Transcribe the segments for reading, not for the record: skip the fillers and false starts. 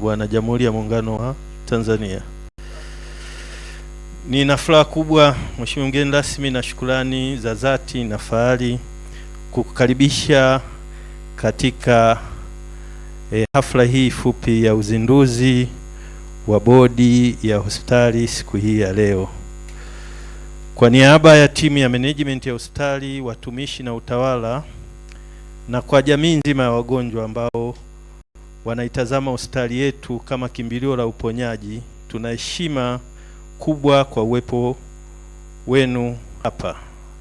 Bwana Jamhuri ya Muungano wa Tanzania. Nina furaha kubwa Mheshimiwa mgeni rasmi na shukrani za dhati na fahari kukukaribisha katika hafla hii fupi ya uzinduzi wa bodi ya hospitali siku hii ya leo. Kwa niaba ya timu ya management ya hospitali, watumishi na utawala, na kwa jamii nzima ya wagonjwa ambao wanaitazama hospitali yetu kama kimbilio la uponyaji, tuna heshima kubwa kwa uwepo wenu hapa,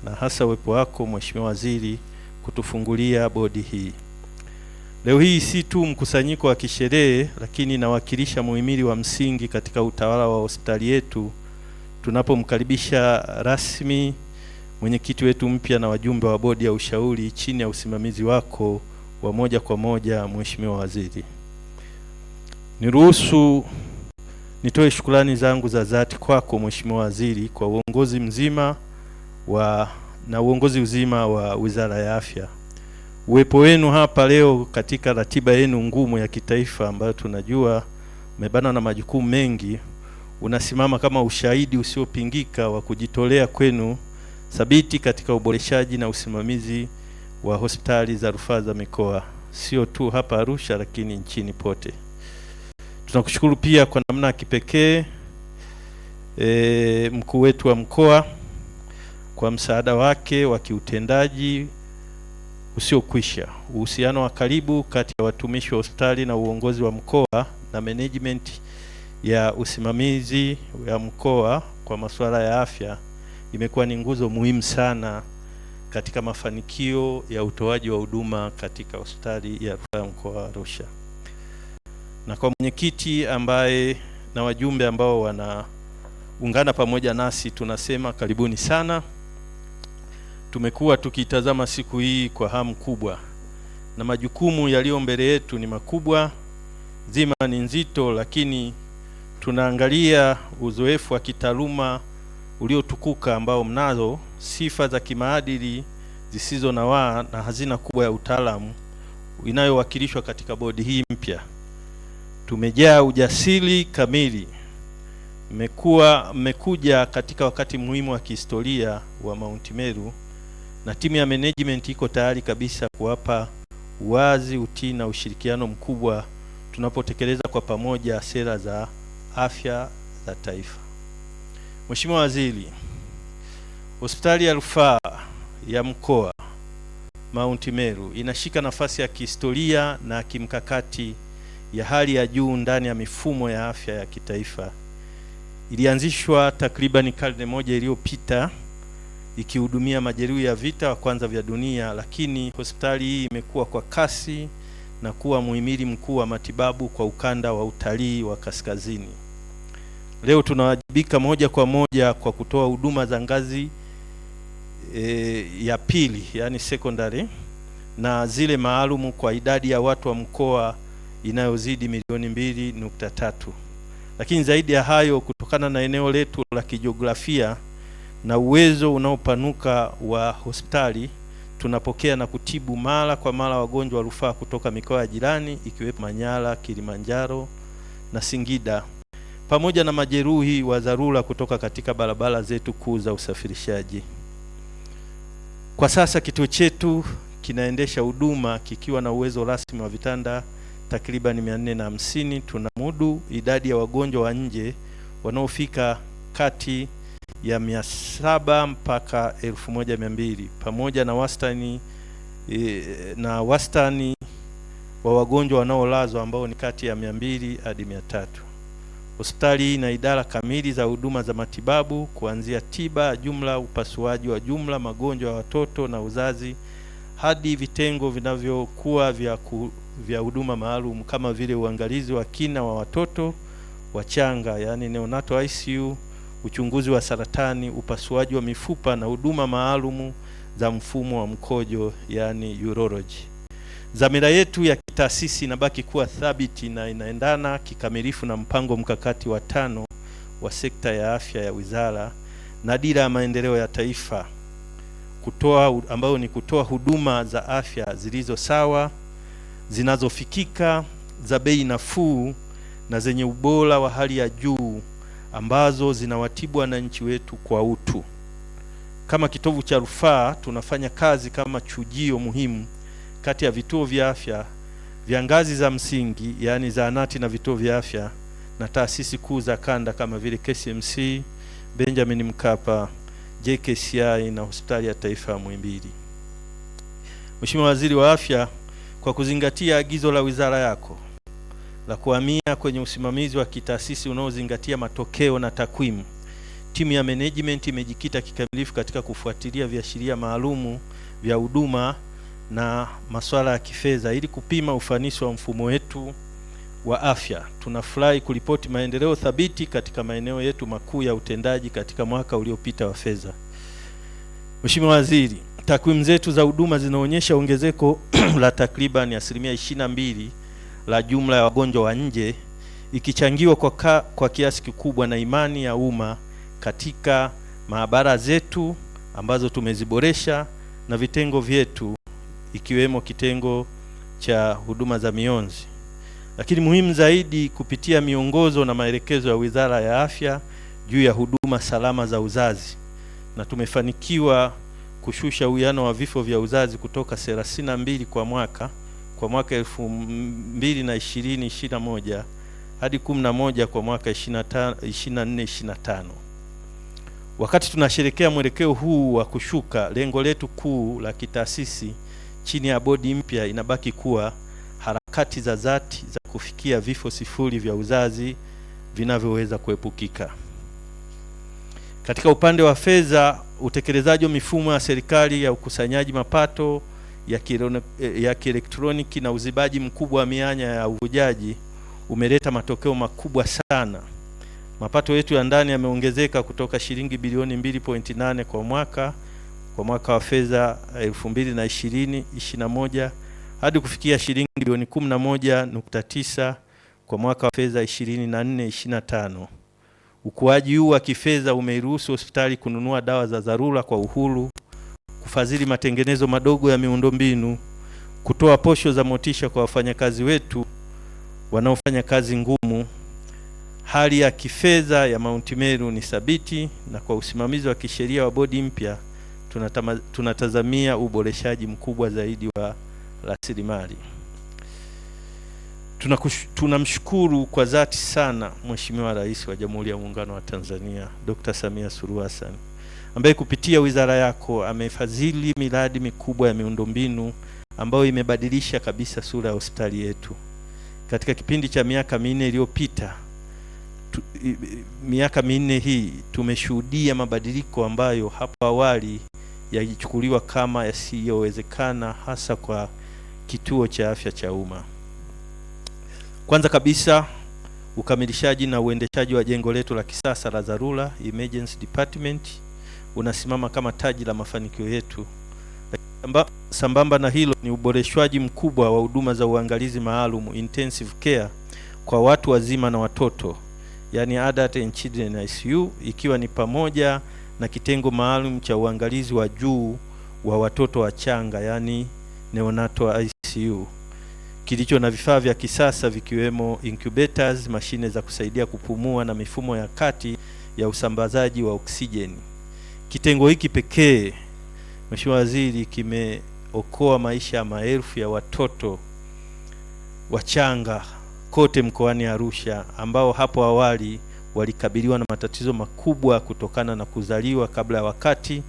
na hasa uwepo wako Mheshimiwa Waziri kutufungulia bodi hii. Leo hii si tu mkusanyiko wa kisherehe, lakini inawakilisha muhimili wa msingi katika utawala wa hospitali yetu, tunapomkaribisha rasmi mwenyekiti wetu mpya na wajumbe wa bodi ya ushauri chini ya usimamizi wako wa moja kwa moja, Mheshimiwa Waziri. Niruhusu nitoe shukrani zangu za dhati kwako Mheshimiwa Waziri kwa uongozi uzima wa Wizara ya Afya. Uwepo wenu hapa leo katika ratiba yenu ngumu ya kitaifa ambayo tunajua mmebana na majukumu mengi, unasimama kama ushahidi usiopingika wa kujitolea kwenu thabiti katika uboreshaji na usimamizi wa hospitali za rufaa za mikoa, sio tu hapa Arusha lakini nchini pote. Tunakushukuru pia kwa namna ya kipekee mkuu wetu wa mkoa kwa msaada wake wa kiutendaji usiokwisha. Uhusiano wa karibu kati ya watumishi wa hospitali na uongozi wa mkoa na management ya usimamizi ya mkoa kwa masuala ya afya imekuwa ni nguzo muhimu sana katika mafanikio ya utoaji wa huduma katika hospitali ya rufaa ya mkoa wa Arusha. Na kwa mwenyekiti ambaye na wajumbe ambao wanaungana pamoja nasi, tunasema karibuni sana. Tumekuwa tukitazama siku hii kwa hamu kubwa, na majukumu yaliyo mbele yetu ni makubwa, zima ni nzito, lakini tunaangalia uzoefu wa kitaaluma uliotukuka ambao mnazo, sifa za kimaadili zisizo na waa na hazina kubwa ya utaalamu inayowakilishwa katika bodi hii mpya. Tumejaa ujasiri kamili. Mmekuja katika wakati muhimu wa kihistoria wa Mount Meru, na timu ya management iko tayari kabisa kuwapa uwazi, utii na ushirikiano mkubwa tunapotekeleza kwa pamoja sera za afya za taifa. Mheshimiwa Waziri, hospitali ya rufaa ya mkoa Mount Meru inashika nafasi ya kihistoria na kimkakati ya hali ya juu ndani ya mifumo ya afya ya kitaifa. Ilianzishwa takriban karne moja iliyopita ikihudumia majeruhi ya vita wa kwanza vya dunia, lakini hospitali hii imekuwa kwa kasi na kuwa muhimili mkuu wa matibabu kwa ukanda wa utalii wa kaskazini. Leo tunawajibika moja kwa moja kwa kutoa huduma za ngazi ya pili, yani secondary, na zile maalumu kwa idadi ya watu wa mkoa inayozidi milioni 2.3. Lakini zaidi ya hayo, kutokana na eneo letu la kijiografia na uwezo unaopanuka wa hospitali, tunapokea na kutibu mara kwa mara wagonjwa wa rufaa kutoka mikoa ya jirani ikiwepo Manyara, Kilimanjaro na Singida, pamoja na majeruhi wa dharura kutoka katika barabara zetu kuu za usafirishaji. Kwa sasa kituo chetu kinaendesha huduma kikiwa na uwezo rasmi wa vitanda takriban 450. Tunamudu idadi ya wagonjwa wa nje wanaofika kati ya 700 mpaka 1200, pamoja na wastani wa wagonjwa wanaolazwa ambao ni kati ya 200 hadi 300. Hospitali ina idara kamili za huduma za matibabu kuanzia tiba jumla, upasuaji wa jumla, magonjwa ya watoto na uzazi, hadi vitengo vinavyokuwa vya huduma maalum kama vile uangalizi wa kina wa watoto wachanga, yani neonatal ICU, uchunguzi wa saratani, upasuaji wa mifupa na huduma maalumu za mfumo wa mkojo, yani urology. Dhamira yetu ya kitaasisi inabaki kuwa thabiti na inaendana kikamilifu na mpango mkakati wa 5 wa sekta ya afya ya wizara na dira ya maendeleo ya taifa, ambao ni kutoa huduma za afya zilizo sawa, zinazofikika, za bei nafuu na zenye ubora wa hali ya juu ambazo zinawatibu wananchi wetu kwa utu. Kama kitovu cha rufaa, tunafanya kazi kama chujio muhimu kati ya vituo vya afya vya ngazi za msingi, yaani zahanati na vituo vya afya, na taasisi kuu za kanda kama vile KCMC, Benjamin Mkapa, JKCI na Hospitali ya Taifa ya Muhimbili. Mheshimiwa Waziri wa Afya, kwa kuzingatia agizo la wizara yako la kuhamia kwenye usimamizi wa kitaasisi unaozingatia matokeo na takwimu, timu ya management imejikita kikamilifu katika kufuatilia viashiria maalumu vya huduma na masuala ya kifedha ili kupima ufanisi wa mfumo wetu wa afya. Tunafurahi kuripoti maendeleo thabiti katika maeneo yetu makuu ya utendaji katika mwaka uliopita wa fedha. Mheshimiwa Waziri, takwimu zetu za huduma zinaonyesha ongezeko la takriban 22% la jumla ya wagonjwa wa nje, ikichangiwa kwa kiasi kikubwa na imani ya umma katika maabara zetu ambazo tumeziboresha na vitengo vyetu ikiwemo kitengo cha huduma za mionzi. Lakini muhimu zaidi, kupitia miongozo na maelekezo ya Wizara ya Afya juu ya huduma salama za uzazi, na tumefanikiwa kushusha uwiano wa vifo vya uzazi kutoka 32 kwa mwaka 2020-2021 hadi 11 kwa mwaka 2024-2025. Wakati tunasherehekea mwelekeo huu wa kushuka, lengo letu kuu la kitaasisi chini ya bodi mpya inabaki kuwa harakati za dhati za kufikia vifo sifuri vya uzazi vinavyoweza kuepukika. Katika upande wa fedha, utekelezaji wa mifumo ya serikali ya ukusanyaji mapato ya kielektroniki na uzibaji mkubwa wa mianya ya uvujaji umeleta matokeo makubwa sana. Mapato yetu ya ndani yameongezeka kutoka shilingi bilioni 2.8 kwa mwaka wa fedha 2020-2021 hadi kufikia shilingi bilioni 11.9 kwa mwaka wa fedha 2024-2025. Ukuaji huu wa kifedha umeiruhusu hospitali kununua dawa za dharura kwa uhuru, kufadhili matengenezo madogo ya miundombinu, kutoa posho za motisha kwa wafanyakazi wetu wanaofanya kazi ngumu. Hali ya kifedha ya Mount Meru ni thabiti, na kwa usimamizi wa kisheria wa bodi mpya tunatazamia uboreshaji mkubwa zaidi wa rasilimali. Tunamshukuru kwa dhati sana Mheshimiwa Rais wa Jamhuri ya Muungano wa Tanzania Dr. Samia Suluhu Hassan, ambaye kupitia wizara yako amefadhili miradi mikubwa ya miundombinu ambayo imebadilisha kabisa sura ya hospitali yetu. Katika kipindi cha miaka 4 iliyopita, miaka 4 hii tumeshuhudia mabadiliko ambayo hapo awali yalichukuliwa kama yasiyowezekana, hasa kwa kituo cha afya cha umma. Kwanza kabisa, ukamilishaji na uendeshaji wa jengo letu la kisasa la dharura emergency department unasimama kama taji la mafanikio yetu. Sambamba na hilo ni uboreshwaji mkubwa wa huduma za uangalizi maalum intensive care kwa watu wazima na watoto, yani adult and children ICU, ikiwa ni pamoja na kitengo maalum cha uangalizi wa juu wa watoto wachanga, yani neonatal ICU, kilicho na vifaa vya kisasa vikiwemo incubators, mashine za kusaidia kupumua na mifumo ya kati ya usambazaji wa oksijeni. Kitengo hiki pekee, Mheshimiwa Waziri, kimeokoa maisha ya maelfu ya watoto wachanga kote mkoani Arusha ambao hapo awali walikabiliwa na matatizo makubwa kutokana na kuzaliwa kabla ya wakati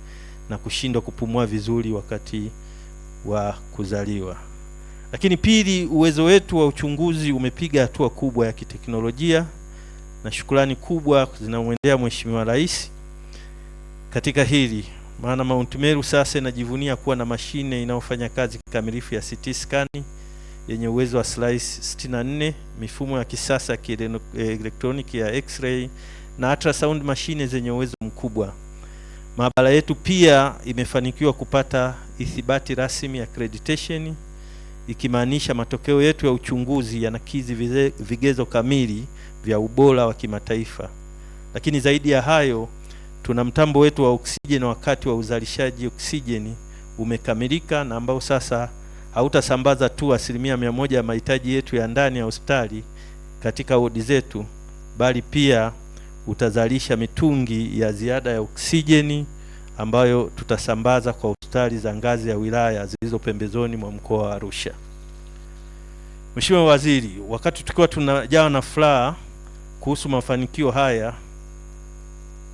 na kushindwa kupumua vizuri wakati wa kuzaliwa. Lakini pili, uwezo wetu wa uchunguzi umepiga hatua kubwa ya kiteknolojia, na shukrani kubwa zinamwendea Mheshimiwa Rais katika hili, maana Mount Meru sasa inajivunia kuwa na mashine inayofanya kazi kikamilifu ya CT scan yenye uwezo wa slice 64, mifumo ya kisasa ya kielektroniki ya X-ray na ultrasound mashine zenye uwezo mkubwa. Maabara yetu pia imefanikiwa kupata ithibati rasmi ya accreditation, ikimaanisha matokeo yetu ya uchunguzi yanakidhi vigezo kamili vya ubora wa kimataifa. Lakini zaidi ya hayo, tuna mtambo wetu wa oksijeni wakati wa uzalishaji oksijeni umekamilika, na ambao sasa hautasambaza tu 100% ya mahitaji yetu ya ndani ya hospitali, katika wodi zetu, bali pia utazalisha mitungi ya ziada ya oksijeni ambayo tutasambaza kwa hospitali za ngazi ya wilaya zilizo pembezoni mwa mkoa wa Arusha. Mheshimiwa Waziri, wakati tukiwa tunajawa na furaha kuhusu mafanikio haya,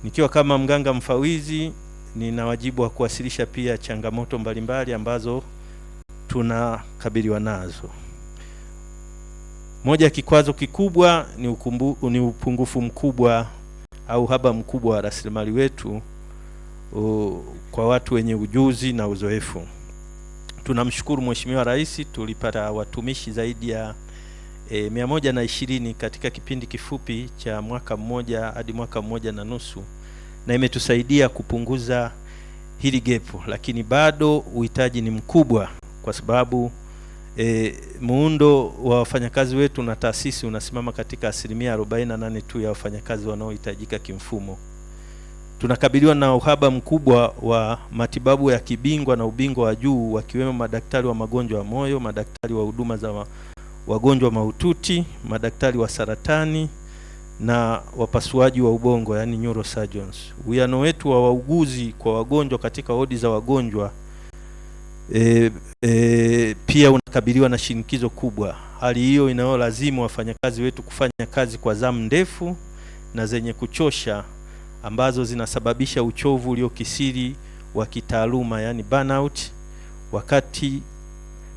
nikiwa kama mganga mfawizi nina wajibu wa kuwasilisha pia changamoto mbalimbali ambazo tunakabiliwa nazo. Moja ya kikwazo kikubwa ni upungufu mkubwa au uhaba mkubwa wa rasilimali wetu kwa watu wenye ujuzi na uzoefu. Tunamshukuru Mheshimiwa Rais, tulipata watumishi zaidi ya 120 katika kipindi kifupi cha mwaka mmoja hadi mwaka mmoja na nusu, na imetusaidia kupunguza hili gepu, lakini bado uhitaji ni mkubwa kwa sababu muundo wa wafanyakazi wetu na taasisi unasimama katika 48% tu ya wafanyakazi wanaohitajika kimfumo. Tunakabiliwa na uhaba mkubwa wa matibabu ya kibingwa na ubingwa wa juu, wakiwemo madaktari wa magonjwa ya moyo, madaktari wa huduma za wagonjwa mahututi, madaktari wa saratani na wapasuaji wa ubongo, yani neurosurgeons. Uwiano wetu wa wauguzi kwa wagonjwa katika wodi za wagonjwa pia unakabiliwa na shinikizo kubwa. Hali hiyo inayolazimu wafanyakazi wetu kufanya kazi kwa zamu ndefu na zenye kuchosha, ambazo zinasababisha uchovu uliokisiri wa kitaaluma, yani burnout, wakati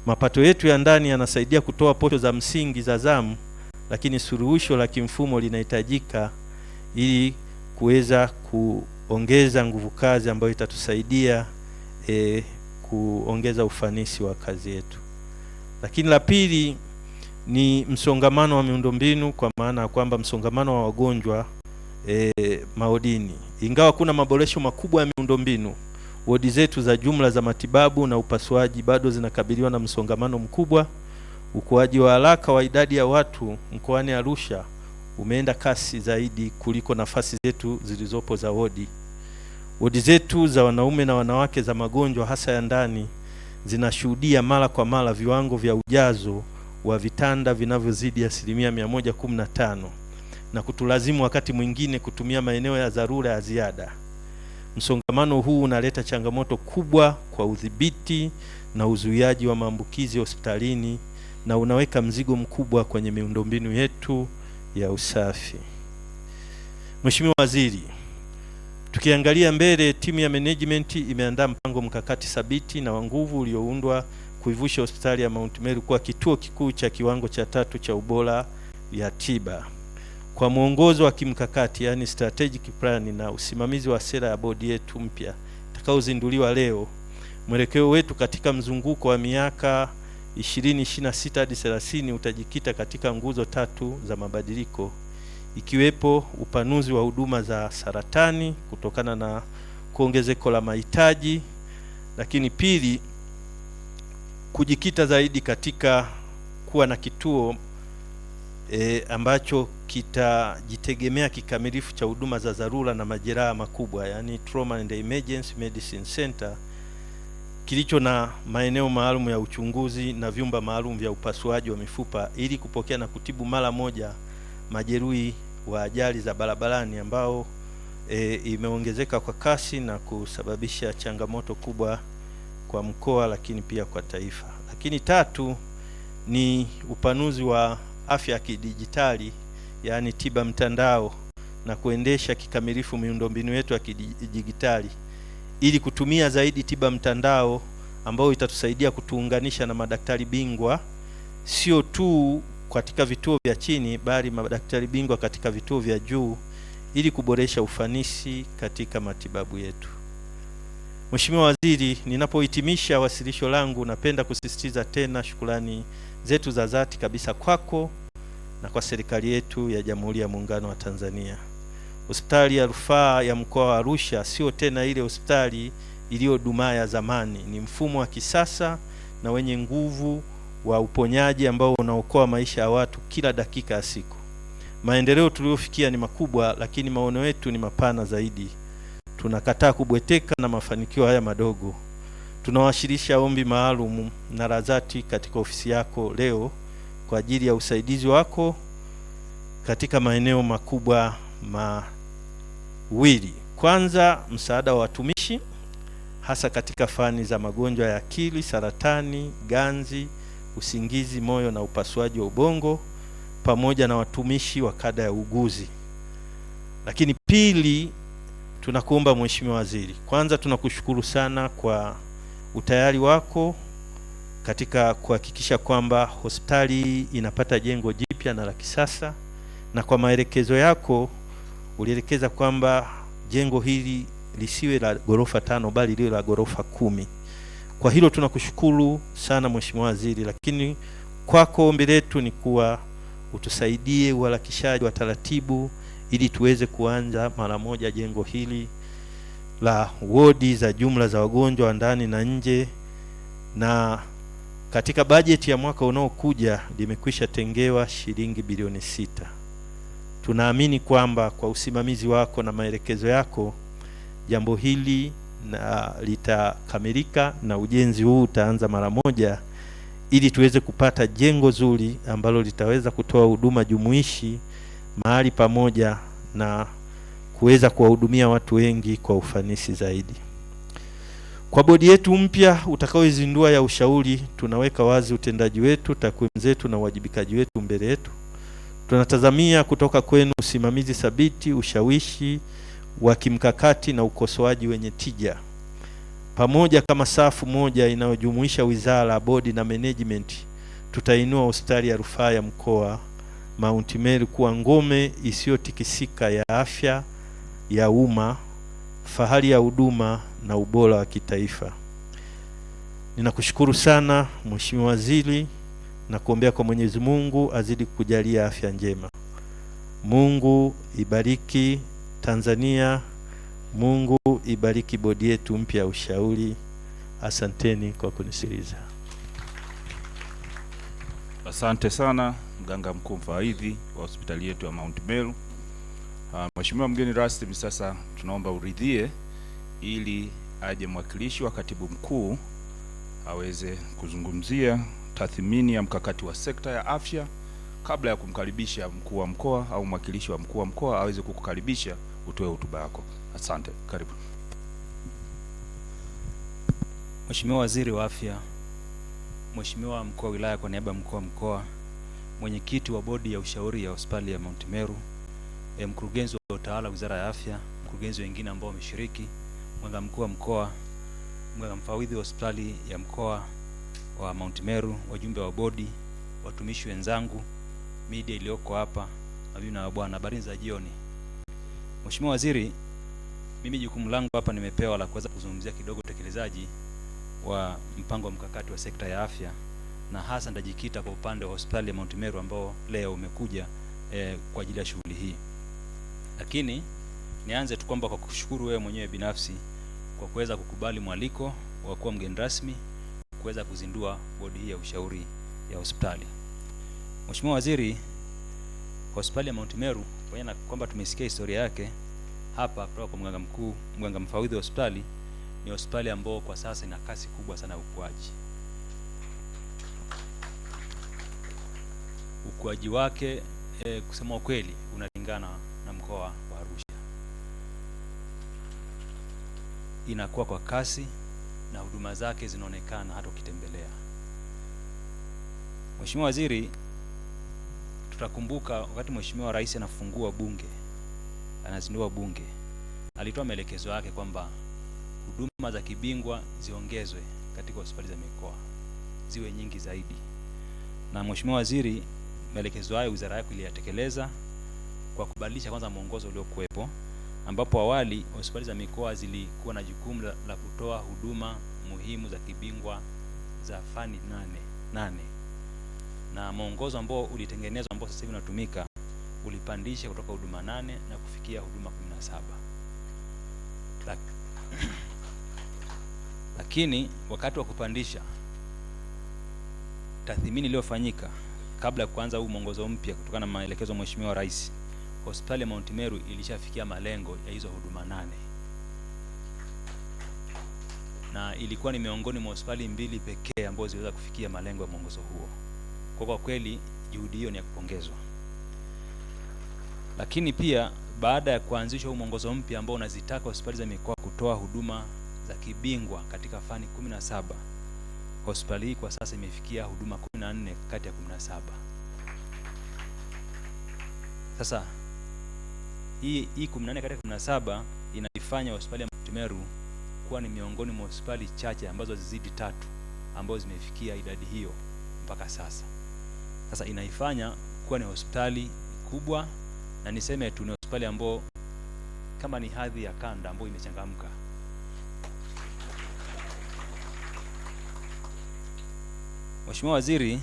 mapato yetu ya ndani yanasaidia kutoa posho za msingi za zamu, lakini suluhisho la kimfumo linahitajika ili kuweza kuongeza nguvu kazi ambayo itatusaidia kuongeza ufanisi wa kazi yetu. Lakini la pili ni msongamano wa miundombinu, kwa maana ya kwamba msongamano wa wagonjwa maodini. Ingawa kuna maboresho makubwa ya miundombinu, wodi zetu za jumla za matibabu na upasuaji bado zinakabiliwa na msongamano mkubwa. Ukuaji wa haraka wa idadi ya watu mkoani Arusha umeenda kasi zaidi kuliko nafasi zetu zilizopo za wodi. Wodi zetu za wanaume na wanawake za magonjwa hasa ya ndani zinashuhudia mara kwa mara viwango vya ujazo wa vitanda vinavyozidi 115% na kutulazimu wakati mwingine kutumia maeneo ya dharura ya ziada. Msongamano huu unaleta changamoto kubwa kwa udhibiti na uzuiaji wa maambukizi hospitalini na unaweka mzigo mkubwa kwenye miundombinu yetu ya usafi. Mheshimiwa Waziri, tukiangalia mbele, timu ya management imeandaa mpango mkakati thabiti na wa nguvu ulioundwa kuivusha hospitali ya Mount Meru kuwa kituo kikuu cha kiwango cha 3 cha ubora ya tiba. Kwa mwongozo wa kimkakati, yani strategic plan, na usimamizi wa sera ya bodi yetu mpya itakaozinduliwa leo, mwelekeo wetu katika mzunguko wa miaka 2026 hadi 30 utajikita katika nguzo 3 za mabadiliko, ikiwepo upanuzi wa huduma za saratani kutokana na kuongezeko la mahitaji, lakini pili, kujikita zaidi katika kuwa na kituo ambacho kitajitegemea kikamilifu cha huduma za dharura na majeraha makubwa, yani Trauma and Emergency Medicine Center, kilicho na maeneo maalum ya uchunguzi na vyumba maalum vya upasuaji wa mifupa ili kupokea na kutibu mara moja majeruhi wa ajali za barabarani ambao imeongezeka kwa kasi na kusababisha changamoto kubwa kwa mkoa, lakini pia kwa taifa. Lakini tatu ni upanuzi wa afya ya kidijitali, yani tiba mtandao, na kuendesha kikamilifu miundombinu yetu ya kidijitali ili kutumia zaidi tiba mtandao ambayo itatusaidia kutuunganisha na madaktari bingwa, sio tu katika vituo vya chini bali madaktari bingwa katika vituo vya juu ili kuboresha ufanisi katika matibabu yetu. Mheshimiwa Waziri, ninapohitimisha wasilisho langu, napenda kusisitiza tena shukrani zetu za dhati kabisa kwako na kwa serikali yetu ya Jamhuri ya Muungano wa Tanzania. Hospitali ya Rufaa ya Mkoa wa Arusha sio tena ile hospitali iliyodumaa ya zamani. Ni mfumo wa kisasa na wenye nguvu wa uponyaji ambao unaokoa maisha ya watu kila dakika ya siku. Maendeleo tuliyofikia ni makubwa, lakini maono yetu ni mapana zaidi. Tunakataa kubweteka na mafanikio haya madogo. Tunawasilisha ombi maalum na la dhati katika ofisi yako leo kwa ajili ya usaidizi wako katika maeneo makubwa mawili. Kwanza, msaada wa watumishi hasa katika fani za magonjwa ya akili, saratani, ganzi, usingizi, moyo na upasuaji wa ubongo, pamoja na watumishi wa kada ya uguzi. Lakini pili, tunakuomba Mheshimiwa Waziri, kwanza tunakushukuru sana kwa utayari wako katika kuhakikisha kwamba hospitali inapata jengo jipya na la kisasa, na kwa maelekezo yako ulielekeza kwamba jengo hili lisiwe la ghorofa 5 bali liwe la ghorofa 10. Kwa hilo tunakushukuru sana Mheshimiwa Waziri, lakini kwako ombi letu ni kuwa utusaidie uharakishaji wa taratibu ili tuweze kuanza mara moja jengo hili la wodi za jumla za wagonjwa wa ndani na nje, na katika bajeti ya mwaka unaokuja limekwisha tengewa shilingi bilioni 6. Tunaamini kwamba kwa usimamizi wako na maelekezo yako jambo hili litakamilika na ujenzi huu utaanza mara moja, ili tuweze kupata jengo zuri ambalo litaweza kutoa huduma jumuishi mahali pamoja na kuweza kuwahudumia watu wengi kwa ufanisi zaidi. Kwa bodi yetu mpya utakaoizindua ya ushauri, tunaweka wazi utendaji wetu, takwimu zetu na uwajibikaji wetu mbele yetu. Tunatazamia kutoka kwenu usimamizi thabiti, ushawishi wa kimkakati na ukosoaji wenye tija. Pamoja kama safu moja inayojumuisha wizara, bodi na management, tutainua hospitali ya rufaa ya mkoa Mount Meru kuwa ngome isiyotikisika ya afya ya umma, fahari ya huduma na ubora wa kitaifa. Ninakushukuru sana Mheshimiwa Waziri na kuombea kwa Mwenyezi Mungu azidi kukujalia afya njema. Mungu ibariki Tanzania. Mungu ibariki bodi yetu mpya ya ushauri. Asanteni kwa kunisikiliza. Asante sana mganga mkuu mfawidhi wa hospitali yetu ya Mount Meru. Mheshimiwa mgeni rasmi, sasa tunaomba uridhie ili aje mwakilishi wa katibu mkuu aweze kuzungumzia tathmini ya mkakati wa sekta ya afya kabla ya kumkaribisha mkuu wa mkoa au mwakilishi wa mkuu wa mkoa aweze kukukaribisha utoe hotuba yako. Asante, karibu. Mheshimiwa Waziri wa Afya, Mheshimiwa mkuu wa wilaya kwa niaba ya mkuu wa mkoa, mwenyekiti wa bodi ya ushauri ya hospitali ya Mount Meru, mkurugenzi wa utawala Wizara ya Afya, mkurugenzi wengine ambao wameshiriki, mganga mkuu wa mkoa, mganga mfawidhi wa hospitali ya mkoa wa Mount Meru, wajumbe wa bodi, watumishi wenzangu, media iliyoko hapa, mabibi na mabwana, habari za jioni. Mheshimiwa Waziri, mimi jukumu langu hapa nimepewa la kuweza kuzungumzia kidogo utekelezaji wa mpango wa mkakati wa sekta ya afya, na hasa ndajikita kwa upande wa hospitali ya Mount Meru ambao leo umekuja kwa ajili ya shughuli hii. Lakini nianze tu kwamba kwa kushukuru wewe mwenyewe binafsi kwa kuweza kukubali mwaliko wa kuwa mgeni rasmi kuweza kuzindua bodi hii ya ushauri ya hospitali. Mheshimiwa Waziri, hospitali ya Mount Meru pamoja na kwamba tumesikia historia yake hapa kutoka kwa mganga mkuu, mganga mfawidhi wa hospitali, ni hospitali ambayo kwa sasa ina kasi kubwa sana ya ukuaji. Ukuaji wake kusema ukweli unalingana na mkoa wa Arusha. Inakuwa kwa kasi na huduma zake zinaonekana hata ukitembelea. Mheshimiwa Waziri, tutakumbuka wakati Mheshimiwa Rais anafungua bunge, anazindua bunge, alitoa maelekezo yake kwamba huduma za kibingwa ziongezwe katika hospitali za mikoa, ziwe nyingi zaidi. Na Mheshimiwa Waziri, maelekezo hayo wizara yako iliyatekeleza kwa kubadilisha kwanza mwongozo uliokuwepo, ambapo awali hospitali za mikoa zilikuwa na jukumu la kutoa huduma muhimu za kibingwa za fani 8 na mwongozo ambao ulitengenezwa ambao sasa hivi unatumika ulipandisha kutoka huduma 8 na kufikia huduma 17. Lakini wakati wa kupandisha, tathmini iliyofanyika kabla ya kuanza huu mwongozo mpya kutokana na maelekezo ya Mheshimiwa Rais, hospitali ya Mount Meru ilishafikia malengo ya hizo huduma 8. Na ilikuwa ni miongoni mwa hospitali 2 pekee ambazo ziliweza kufikia malengo ya mwongozo huo. Kwa kweli juhudi hiyo ni ya kupongezwa. Lakini pia baada ya kuanzishwa huu mwongozo mpya ambao unazitaka hospitali za mikoa kutoa huduma za kibingwa katika fani 17, hospitali hii kwa sasa imefikia huduma 14 kati ya 17. Sasa hii 14 kati ya 17 inaifanya hospitali ya Mount Meru kuwa ni miongoni mwa hospitali chache ambazo zizidi 3 ambazo zimefikia idadi hiyo mpaka sasa. Sasa inaifanya kuwa ni hospitali kubwa, na niseme tu ni hospitali ambayo kama ni hadhi ya kanda ambayo imechangamka. Mheshimiwa Waziri,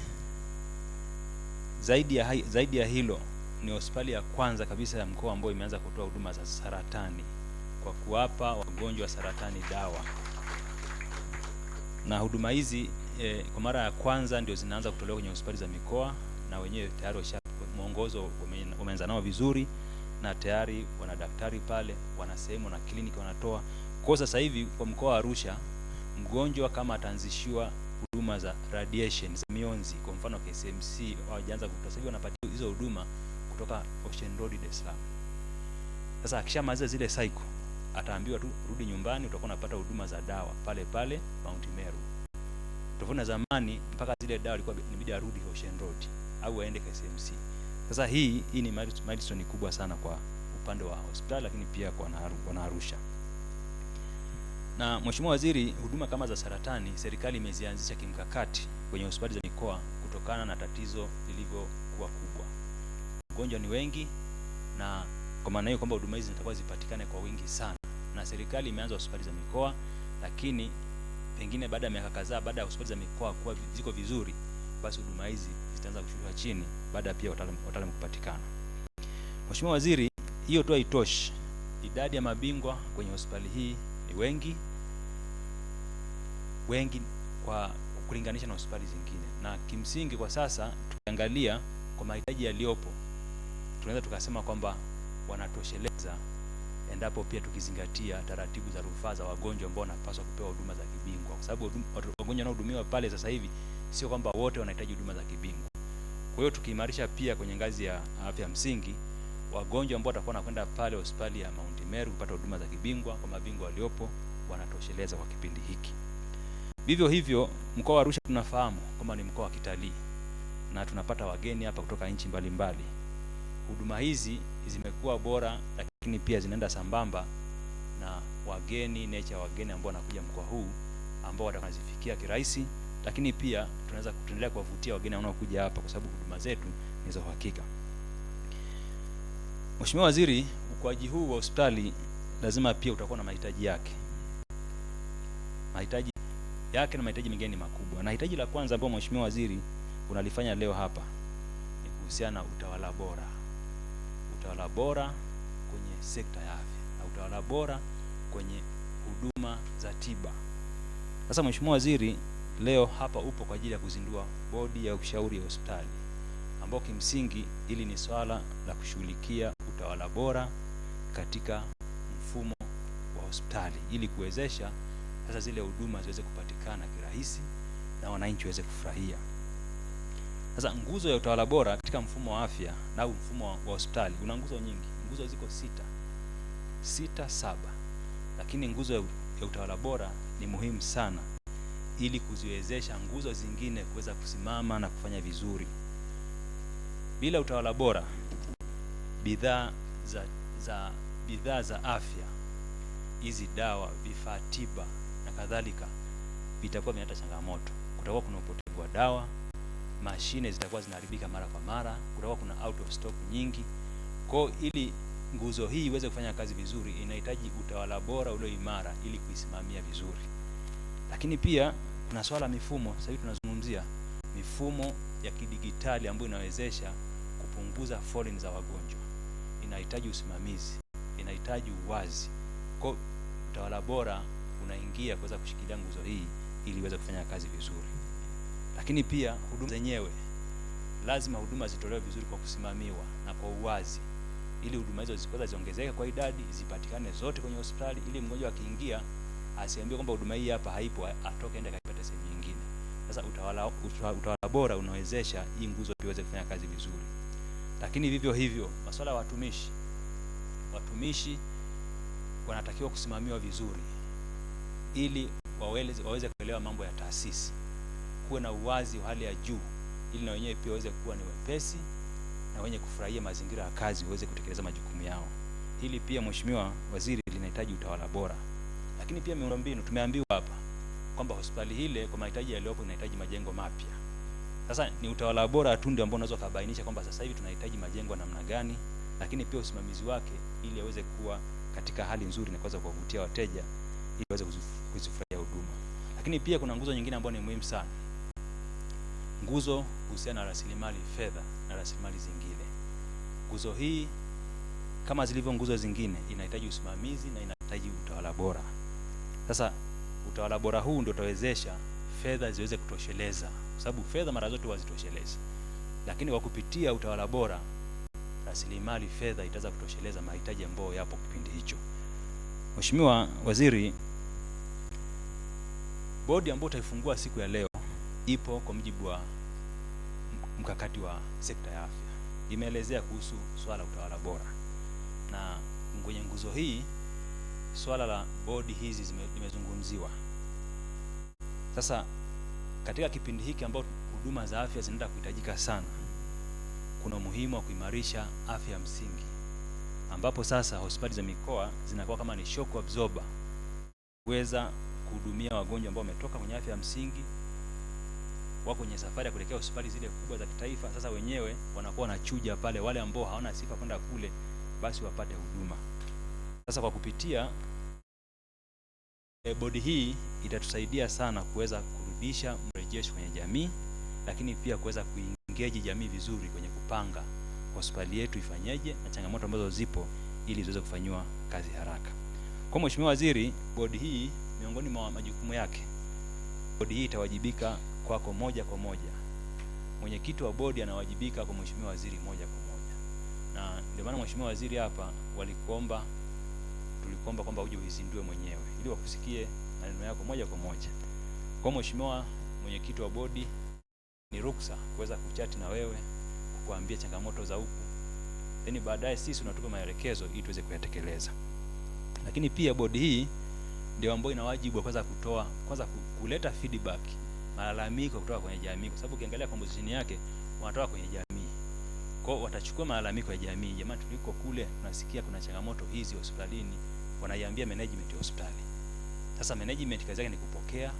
zaidi ya hilo, ni hospitali ya kwanza kabisa ya mkoa ambayo imeanza kutoa huduma za saratani kwa kuwapa wagonjwa wa saratani dawa. Na huduma hizi kwa mara ya kwanza ndio zinaanza kutolewa kwenye hospitali za mikoa, na wenyewe tayari mwongozo umeanza nao vizuri, na tayari wana daktari pale, wana sehemu na kliniki wanatoa. Kwa sasa hivi kwa mkoa wa Arusha, mgonjwa kama ataanzishiwa huduma za radiation za mionzi, kwa mfano KCMC hawajaanza kutoa, sasa hivi wanapatia hizo huduma kutoka Ocean Road, Dar es Salaam. Sasa akishamaliza zile cycle, ataambiwa tu rudi nyumbani, utakuwa unapata huduma za dawa pale pale Mount Meru. Tofauti na zamani mpaka zile dawa ilikuwa inabidi arudi Ocean Road au aende KCMC. Sasa hii ni milestone kubwa sana kwa upande wa hospitali, lakini pia kwa Arusha. Na Mheshimiwa Waziri, huduma kama za saratani serikali imezianzisha kimkakati kwenye hospitali za mikoa kutokana na tatizo lilivyokuwa kubwa. Wagonjwa ni wengi, na kwa maana hiyo kwamba huduma hizi zitakuwa zipatikane kwa wingi sana, na serikali imeanza hospitali za mikoa, lakini pengine baada ya miaka kadhaa, baada ya hospitali za mikoa kuwa ziko vizuri, basi huduma hizi zitaanza kushushwa chini baada pia wataalamu kupatikana. Mheshimiwa Waziri, hiyo tu haitoshi. Idadi ya mabingwa kwenye hospitali hii ni wengi kwa kulinganisha na hospitali zingine, na kimsingi kwa sasa tukiangalia kwa mahitaji yaliyopo, tunaweza tukasema kwamba wanatosheleza, endapo pia tukizingatia taratibu za rufaa za wagonjwa ambao wanapaswa kupewa huduma za kibingwa, kwa sababu wagonjwa wanaohudumiwa pale sasa hivi sio kwamba wote wanahitaji huduma za kibingwa. Kwa hiyo tukiimarisha pia kwenye ngazi ya afya msingi, wagonjwa ambao watakuwa wanakwenda pale hospitali ya Mount Meru kupata huduma za kibingwa, kwa mabingwa waliopo wanatosheleza kwa kipindi hiki. Vivyo hivyo mkoa wa Arusha tunafahamu kama ni mkoa wa kitalii, na tunapata wageni hapa kutoka nchi mbalimbali. Huduma hizi zimekuwa bora, lakini pia zinaenda sambamba na wageni, nature wageni ambao wanakuja mkoa huu ambao watazifikia kirahisi, lakini pia tunaweza kuendelea kuwavutia wageni wanaokuja hapa kwa sababu huduma zetu ni za uhakika. Mheshimiwa Waziri, ukuaji huu wa hospitali lazima pia utakuwa na mahitaji yake. Mahitaji yake na mahitaji mengine ni makubwa. Na hitaji la kwanza ambalo Mheshimiwa Waziri unalifanya leo hapa ni kuhusiana na utawala bora. Utawala bora kwenye sekta ya afya na utawala bora kwenye huduma za tiba. Sasa Mheshimiwa Waziri, leo hapa upo kwa ajili ya kuzindua bodi ya ushauri ya hospitali, ambao kimsingi ili ni swala la kushughulikia utawala bora katika mfumo wa hospitali ili kuwezesha sasa zile huduma ziweze kupatikana kirahisi na wananchi waweze kufurahia. Sasa nguzo ya utawala bora katika mfumo wa afya na mfumo wa hospitali una nguzo nyingi. Nguzo ziko 7, lakini nguzo ya utawala bora ni muhimu sana ili kuziwezesha nguzo zingine kuweza kusimama na kufanya vizuri. Bila utawala bora, bidhaa za afya, hizi dawa, vifaa tiba na kadhalika, vitakuwa vinaleta changamoto. Kutakuwa kuna upotevu wa dawa, mashine zitakuwa zinaharibika mara kwa mara, kutakuwa kuna out of stock nyingi. Kwa ili nguzo hii iweze kufanya kazi vizuri, inahitaji utawala bora ulio imara ili kuisimamia vizuri. Lakini pia kuna swala mifumo. Sasa hivi tunazungumzia mifumo ya kidigitali ambayo inawezesha kupunguza foleni za wagonjwa. Inahitaji usimamizi, inahitaji uwazi. Kwa utawala bora unaingia kuweza kushikilia nguzo hii ili iweze kufanya kazi vizuri. Lakini pia huduma zenyewe, lazima huduma zitolewe vizuri kwa kusimamiwa na kwa uwazi, ili huduma hizo zikaweza ziongezeke kwa idadi, zipatikane zote kwenye hospitali, ili mgonjwa akiingia asiambiwe kwamba huduma hii hapa haipo, atoke ende kaipata sehemu nyingine. Sasa utawala bora unawezesha hii nguzo iweze kufanya kazi vizuri. Lakini vivyo hivyo masuala ya watumishi wanatakiwa kusimamiwa vizuri ili waweze kuelewa mambo ya taasisi, kuwe na uwazi wa hali ya juu, ili na wenyewe pia waweze kuwa ni wepesi na wenye kufurahia mazingira ya kazi, waweze kutekeleza majukumu yao. Hili pia Mheshimiwa Waziri linahitaji utawala bora. Lakini pia miundombinu, tumeambiwa hapa kwamba hospitali hile kwa mahitaji yaliyopo inahitaji majengo mapya. Sasa ni utawala bora tu ndio ambao unaweza kubainisha kwamba sasa hivi tunahitaji majengo namna gani, lakini pia usimamizi wake ili aweze kuwa katika hali nzuri na kuweza kuwavutia wateja ili waweze kuzifurahia huduma. Lakini pia kuna nguzo nyingine ambayo ni muhimu sana, nguzo kuhusiana na rasilimali fedha na rasilimali zingine. Nguzo hii kama zilivyo nguzo zingine inahitaji usimamizi na inahitaji utawala bora. Sasa utawala bora huu ndio utawezesha fedha ziweze kutosheleza, kwa sababu fedha mara zote hazitoshelezi, lakini kwa kupitia utawala bora rasilimali fedha itaweza kutosheleza mahitaji ambayo yapo kipindi hicho. Mheshimiwa Waziri, bodi ambayo utaifungua siku ya leo ipo kwa mujibu wa mkakati wa sekta ya afya. Imeelezea kuhusu swala la utawala bora, na kwenye nguzo hii swala la bodi hizi limezungumziwa. Sasa katika kipindi hiki ambao huduma za afya zinaenda kuhitajika sana, kuna umuhimu wa kuimarisha afya ya msingi, ambapo sasa hospitali za mikoa zinakuwa kama ni shock absorber kuweza kuhudumia wagonjwa ambao wametoka kwenye afya ya msingi, wako kwenye safari ya kuelekea hospitali zile kubwa za kitaifa. Sasa wenyewe wanakuwa wanachuja pale, wale ambao hawana sifa kwenda kule basi wapate huduma. Sasa kwa kupitia bodi hii itatusaidia sana kuweza kurudisha mrejesho kwenye jamii, lakini pia kuweza kuengage jamii vizuri kwenye kupanga hospitali yetu ifanyeje na changamoto ambazo zipo ili ziweze kufanywa kazi haraka. Kwa Mheshimiwa Waziri, bodi hii miongoni mwa majukumu yake, bodi hii itawajibika kwako moja kwa moja. Mwenyekiti wa bodi anawajibika kwa Mheshimiwa Waziri moja kwa moja, na ndio maana Mheshimiwa Waziri hapa tulikuomba kwamba uje uizindue mwenyewe ili wakusikie maneno yako moja kwa moja. Kwa Mheshimiwa mwenyekiti wa bodi, ni ruksa kuweza kuchati na wewe, kukuambia changamoto za huku, then baadaye sisi tunatupa maelekezo ili tuweze kuyatekeleza. Lakini pia bodi hii ndio ambayo ina wajibu wa kwanza kuleta feedback, malalamiko kutoka kwenye jamii, kwa sababu ukiangalia composition yake wanatoka kwenye jamii. Kwa hiyo watachukua malalamiko ya jamii, jamani, tuliko kule tunasikia kuna changamoto hizi hospitalini, wanaiambia management ya hospitali. Sasa management kazi yake ni kupokea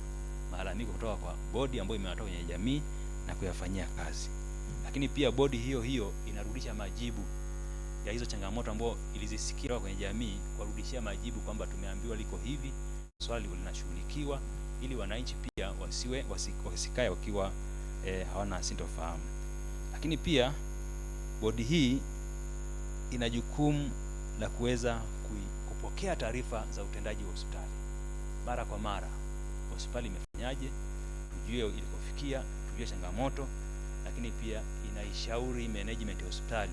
malalamiko kutoka kwa bodi ambayo imewatoa kwenye jamii na kuyafanyia kazi. Lakini pia bodi hiyo inarudisha majibu ya hizo changamoto ambazo ilizisikia kwenye jamii, kurudishia majibu kwamba tumeambiwa liko hivi, swali linashughulikiwa, ili wananchi pia wasikae wakiwa hawana sintofahamu. Lakini pia bodi hii ina jukumu la kuweza kupokea taarifa za utendaji wa hospitali mara kwa mara. Hospitali imefanyaje, tujue ilikofikia, tujue changamoto, lakini pia inaishauri management ya hospitali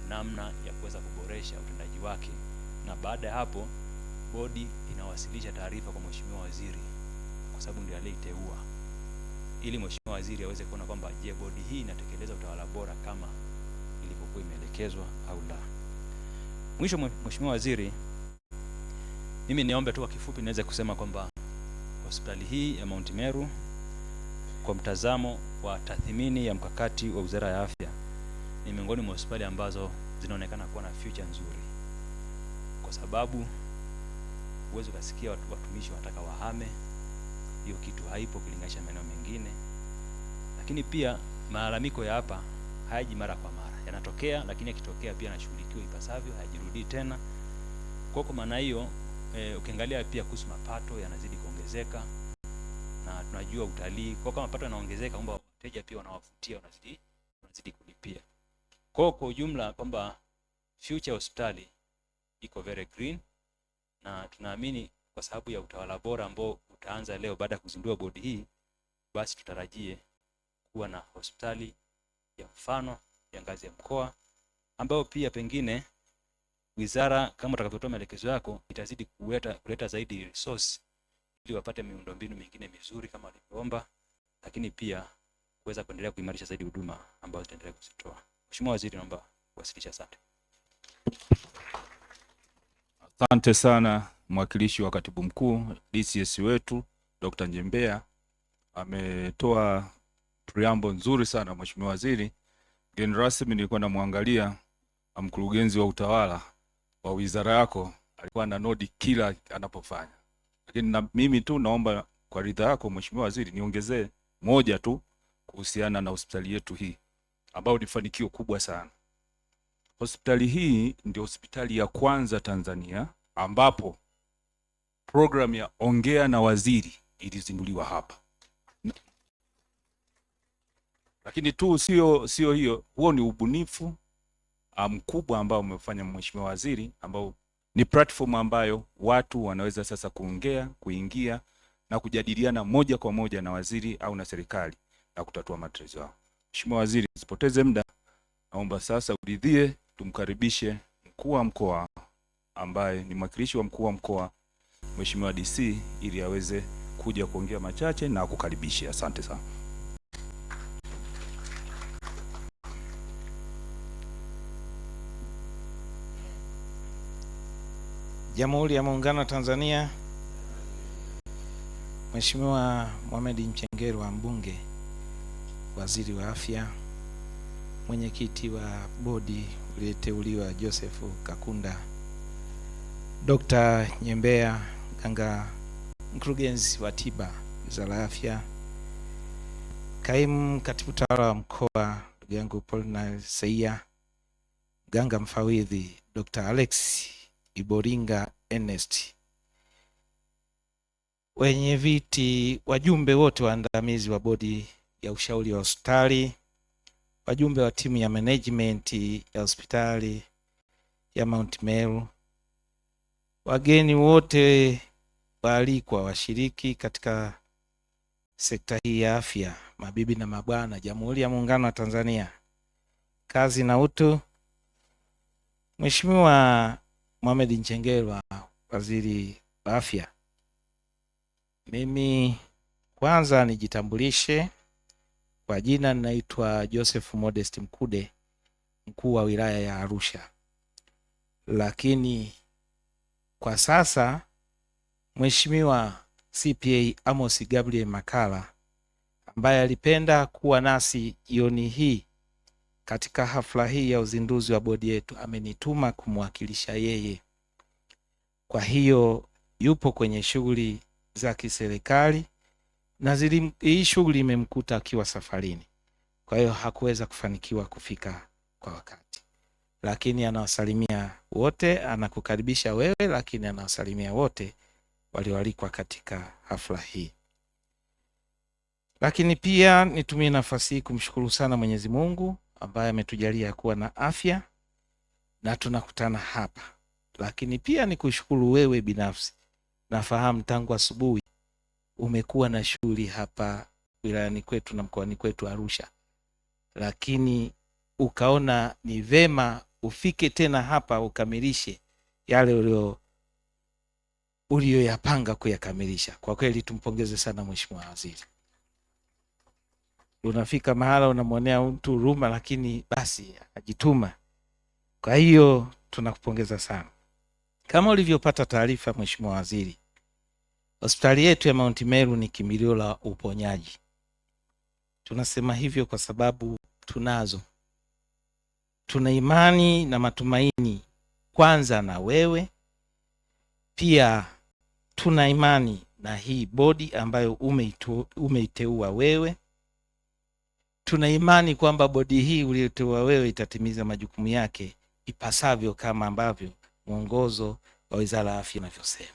namna ya kuweza kuboresha utendaji wake, na baada ya hapo bodi inawasilisha taarifa kwa Mheshimiwa Waziri, kwa sababu ndiye aliyeteua, ili Mheshimiwa Waziri aweze kuona kwamba je, bodi hii inatekeleza utawala bora kama ilivyokuwa imeelekezwa au la. Mwisho Mheshimiwa Waziri, mimi niombe tu kwa kifupi niweze kusema kwamba hospitali hii ya Mount Meru kwa mtazamo wa tathmini ya mkakati wa Wizara ya Afya ni miongoni mwa hospitali ambazo zinaonekana kuwa na future nzuri, kwa sababu uwezo kasikia watumishi wanataka wahame, hiyo kitu haipo kulinganisha maeneo mengine. Lakini pia malalamiko ya hapa hayaji mara kwa mara, yanatokea, lakini yakitokea pia yanashughulikiwa ipasavyo, hayajirudii tena. Kwa maana hiyo ukiangalia pia kuhusu mapato yanazidi kuongezeka, na tunajua utalii, kwa kama mapato yanaongezeka kwamba wateja pia wanawavutia, wanazidi kulipia. Kwa ujumla kwamba future hospitali iko very green, na tunaamini kwa sababu ya utawala bora ambao utaanza leo baada ya kuzindua bodi hii, basi tutarajie kuwa na hospitali ya mfano ya ngazi ya mkoa, ambao pia pengine wizara kama utakavyotoa maelekezo yako itazidi kuleta zaidi resource ili wapate miundombinu mingine mizuri kama walivyoomba, lakini pia kuweza kuendelea kuimarisha zaidi huduma ambazo zitaendelea kuzitoa. Mheshimiwa Waziri, naomba kuwasilisha. Asante. Asante sana mwakilishi wa katibu mkuu. DCS wetu Dr. Njembea ametoa preamble nzuri sana. Mheshimiwa Waziri, mgeni rasmi, nilikuwa namwangalia mkurugenzi wa utawala wa wizara yako, alikuwa na nodi kila anapofanya, lakini na mimi tu naomba kwa ridha yako Mheshimiwa Waziri niongezee moja tu kuhusiana na hospitali yetu hii ambayo ni fanikio kubwa sana. Hospitali hii ndio hospitali ya kwanza Tanzania ambapo program ya Ongea na Waziri ilizinduliwa hapa. Lakini tu sio hiyo, huo ni ubunifu mkubwa ambao umefanya Mheshimiwa Waziri, ambao ni platform ambayo watu wanaweza sasa kuingia na kujadiliana moja kwa moja na waziri au na serikali na kutatua matatizo yao. Mheshimiwa Waziri, usipoteze muda, naomba sasa uridhie tumkaribishe mkuu wa mkoa ambaye ni mwakilishi wa mkuu wa mkoa Mheshimiwa DC ili aweze kuja kuongea machache na kukaribisha. Asante sana. Jamhuri ya Muungano wa Tanzania. Mheshimiwa Mohamed Mchengerwa, mbunge, waziri wa afya, mwenyekiti wa bodi uliyeteuliwa Joseph Kakunda, Dr. Njembea Mganga, mkurugenzi wa tiba wizara ya afya, kaimu katibu tawala wa mkoa ndugu yangu Paulina Seia, mganga mfawidhi Dr. Alex Iboringa Ernest, wenye viti, wajumbe wote waandamizi wa bodi ya ushauri wa hospitali, wajumbe wa timu ya management ya hospitali ya Mount Meru, wageni wote waalikwa, washiriki katika sekta hii ya afya, mabibi na mabwana, Jamhuri ya Muungano wa Tanzania, kazi na utu. Mheshimiwa Mohamed Mchengerwa, waziri wa afya, mimi kwanza nijitambulishe kwa jina, ninaitwa Joseph Modest Mkude, mkuu wa wilaya ya Arusha. Lakini kwa sasa Mheshimiwa CPA Amos Gabriel Makala, ambaye alipenda kuwa nasi jioni hii katika hafla hii ya uzinduzi wa bodi yetu, amenituma kumwakilisha yeye. Kwa hiyo yupo kwenye shughuli za kiserikali na hii shughuli imemkuta akiwa safarini, kwa hiyo hakuweza kufanikiwa kufika kwa wakati, lakini anawasalimia wote, anakukaribisha wewe, lakini anawasalimia wote walioalikwa katika hafla hii. Lakini pia nitumie nafasi hii kumshukuru sana Mwenyezi Mungu ambaye ametujalia kuwa na afya na tunakutana hapa. Lakini pia nikushukuru wewe binafsi, nafahamu tangu asubuhi umekuwa na shughuli hapa wilayani kwetu na mkoani kwetu Arusha, lakini ukaona ni vema ufike tena hapa ukamilishe yale ulioyapanga kuyakamilisha. Kwa kweli tumpongeze sana Mheshimiwa Waziri. Unafika mahala unamwonea mtu huruma, lakini basi ajituma. Kwa hiyo tunakupongeza sana. Kama ulivyopata taarifa Mheshimiwa Waziri, hospitali yetu ya Mount Meru ni kimbilio la uponyaji. Tunasema hivyo kwa sababu tuna imani na matumaini kwanza na wewe, pia tuna imani na hii bodi ambayo umeiteua wewe. Tuna imani kwamba bodi hii uliyoteua wewe itatimiza majukumu yake ipasavyo kama ambavyo mwongozo wa Wizara ya Afya unavyosema.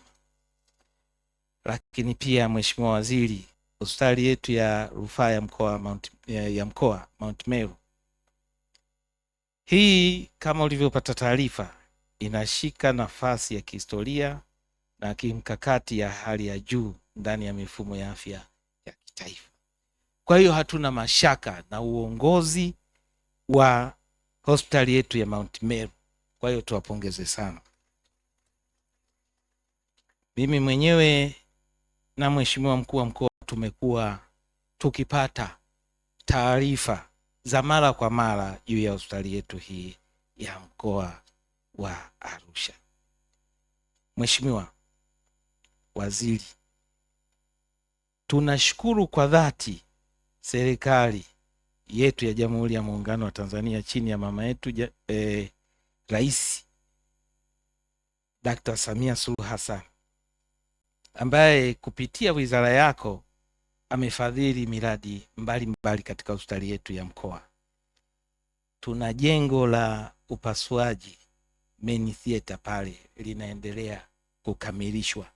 Lakini pia Mheshimiwa Waziri, hospitali yetu ya rufaa ya mkoa Mount Meru hii, kama ulivyopata taarifa, inashika nafasi ya kihistoria na kimkakati ya hali ya juu ndani ya mifumo ya afya ya kitaifa. Kwa hiyo hatuna mashaka na uongozi wa hospitali yetu ya Mount Meru. Kwa hiyo tuwapongeze sana. Mimi mwenyewe na Mheshimiwa mkuu wa mkoa tumekuwa tukipata taarifa za mara kwa mara juu ya hospitali yetu hii ya mkoa wa Arusha. Mheshimiwa Waziri, tunashukuru kwa dhati serikali yetu ya Jamhuri ya Muungano wa Tanzania chini ya mama yetu Rais Dr. Samia Suluhu Hassan, ambaye kupitia wizara yako amefadhili miradi mbalimbali katika hospitali yetu ya mkoa. Tuna jengo la upasuaji main theater pale linaendelea kukamilishwa.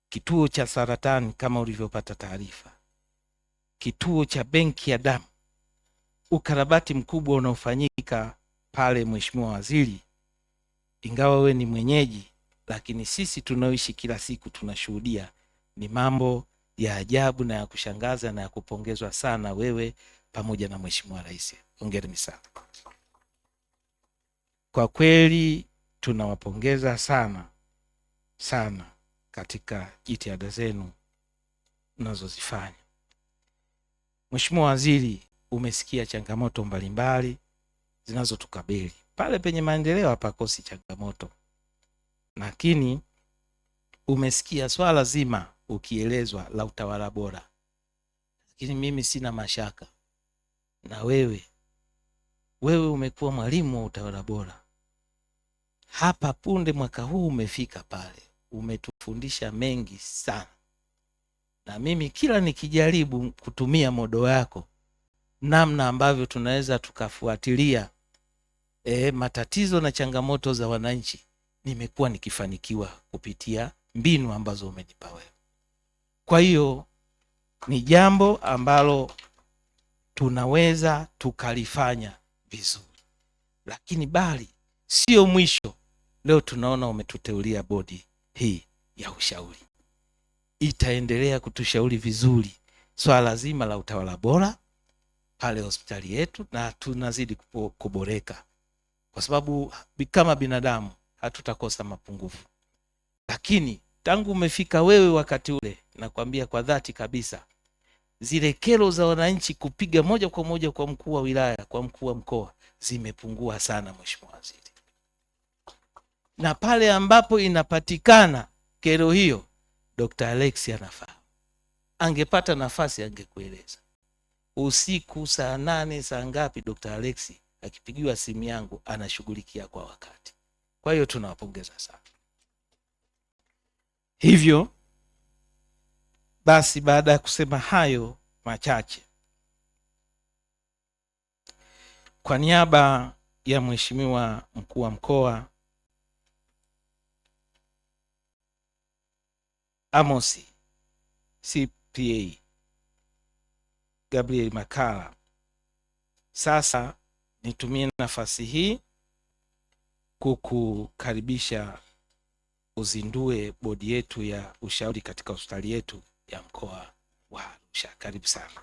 Kituo cha saratani kama ulivyopata taarifa. Kituo cha benki ya damu. Ukarabati mkubwa unaofanyika pale, Mheshimiwa Waziri, ingawa we ni mwenyeji, lakini sisi tunaoishi kila siku tunashuhudia ni mambo ya ajabu na ya kushangaza na ya kupongezwa sana, wewe pamoja na Mheshimiwa Rais. Hongereni sana. Kwa kweli tunawapongeza sana sana katika jitihada zenu mnazozifanya. Mheshimiwa Waziri, umesikia changamoto mbalimbali zinazotukabili. Pale penye maendeleo hapakosi changamoto, lakini umesikia swala zima ukielezwa la utawala bora. Lakini mimi sina mashaka na wewe umekuwa mwalimu wa utawala bora. Hapa punde mwaka huu umefika pale, umetufundisha mengi sana, na mimi kila nikijaribu kutumia modo yako namna ambavyo tunaweza tukafuatilia matatizo na changamoto za wananchi, nimekuwa nikifanikiwa kupitia mbinu ambazo umenipa wewe. Kwa hiyo ni jambo ambalo tunaweza tukalifanya vizuri, lakini bali sio mwisho. Leo tunaona umetuteulia bodi hii ya ushauri, itaendelea kutushauri vizuri swala zima la utawala bora pale hospitali yetu, na tunazidi kuboreka, kwa sababu kama binadamu hatutakosa mapungufu. Lakini tangu umefika wewe wakati ule, nakwambia kwa dhati kabisa, zile kero za wananchi kupiga moja kwa moja kwa mkuu wa wilaya, kwa mkuu wa mkoa, zimepungua sana, Mheshimiwa Waziri. Na pale ambapo inapatikana kero hiyo, Dr. Alex anafaa, angepata nafasi angekueleza. Usiku saa 8 saa ngapi, Dr. Alex akipigiwa simu yangu anashughulikia kwa wakati. Kwa hiyo tunawapongeza sana. Hivyo basi, baada ya kusema hayo machache, kwa niaba ya Mheshimiwa mkuu wa mkoa Amos CPA Gabriel Makala, sasa nitumie nafasi hii kukukaribisha uzindue bodi yetu ya ushauri katika hospitali yetu ya mkoa wa Arusha. Karibu sana.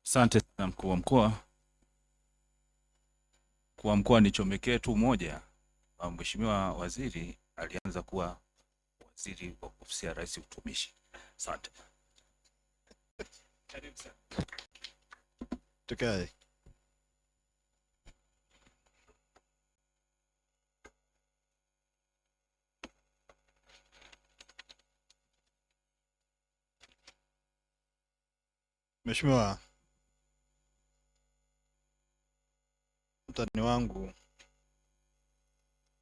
Asante sana mkuu wa mkoa. Mkuu wa mkoa nichomekee tu moja. Mheshimiwa Waziri alianza kuwa waziri wa ofisi ya Rais utumishi. Asante. Karibu sana. Tukae. Mheshimiwa, mtani wangu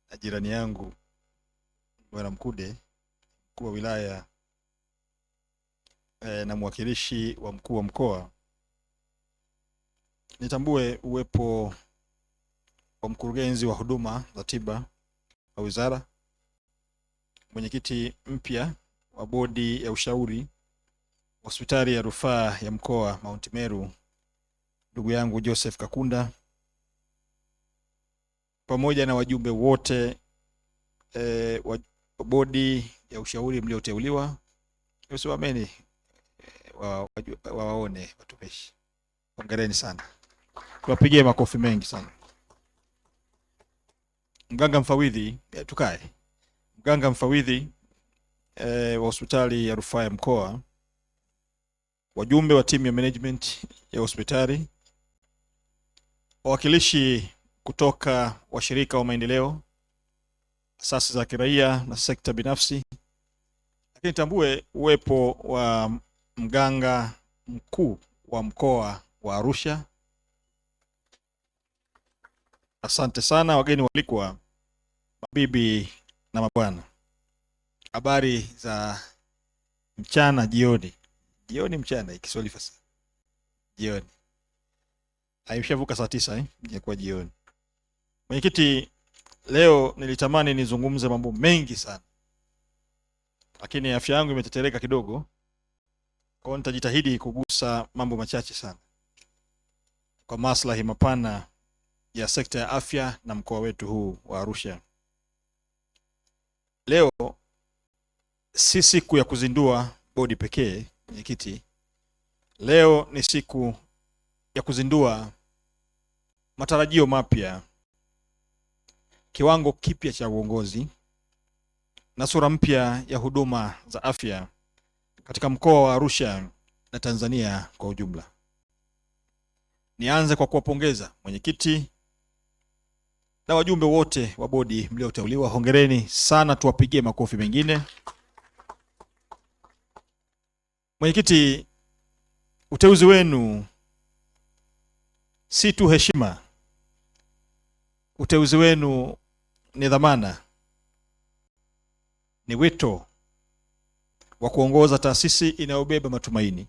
na jirani yangu Bwana Mkude, mkuu wa wilaya na mwakilishi wa mkuu wa mkoa, nitambue uwepo wa mkurugenzi wa huduma za tiba wa wizara, mwenyekiti mpya wa bodi ya ushauri hospitali ya rufaa ya mkoa Mount Meru, ndugu yangu Joseph Kakunda, pamoja na wajumbe wote wa bodi ya ushauri mlioteuliwa. Usimameni waone watumishi. Hongereni sana. Tuwapigie makofi mengi sana. Mganga mfawidhi, tukae. Mganga mfawidhi wa hospitali ya rufaa ya mkoa wajumbe wa timu ya management ya hospitali, wawakilishi kutoka washirika wa maendeleo, asasi za kiraia na sekta binafsi, lakini tambue uwepo wa mganga mkuu wa mkoa wa Arusha. Asante sana wageni walikuwa, mabibi na mabwana. Habari za mchana, jioni. Jioni mchana, Kiswahili fasa. Jioni. Haimshavuka saa 9 ingekuwa jioni. Mwenyekiti, leo nilitamani nizungumze mambo mengi sana, lakini afya yangu imetetereka kidogo. Kwa hiyo nitajitahidi kugusa mambo machache sana kwa maslahi mapana ya sekta ya afya na mkoa wetu huu wa Arusha. Leo si siku ya kuzindua bodi pekee, mwenyekiti. Leo ni siku ya kuzindua matarajio mapya, kiwango kipya cha uongozi na sura mpya ya huduma za afya katika mkoa wa Arusha na Tanzania kwa ujumla. Nianze kwa kuwapongeza mwenyekiti na wajumbe wote wa bodi mlioteuliwa. Hongereni sana, tuwapigie makofi mengine. Mwenyekiti, uteuzi wenu si tu heshima, uteuzi wenu ni dhamana, ni wito wa kuongoza taasisi inayobeba matumaini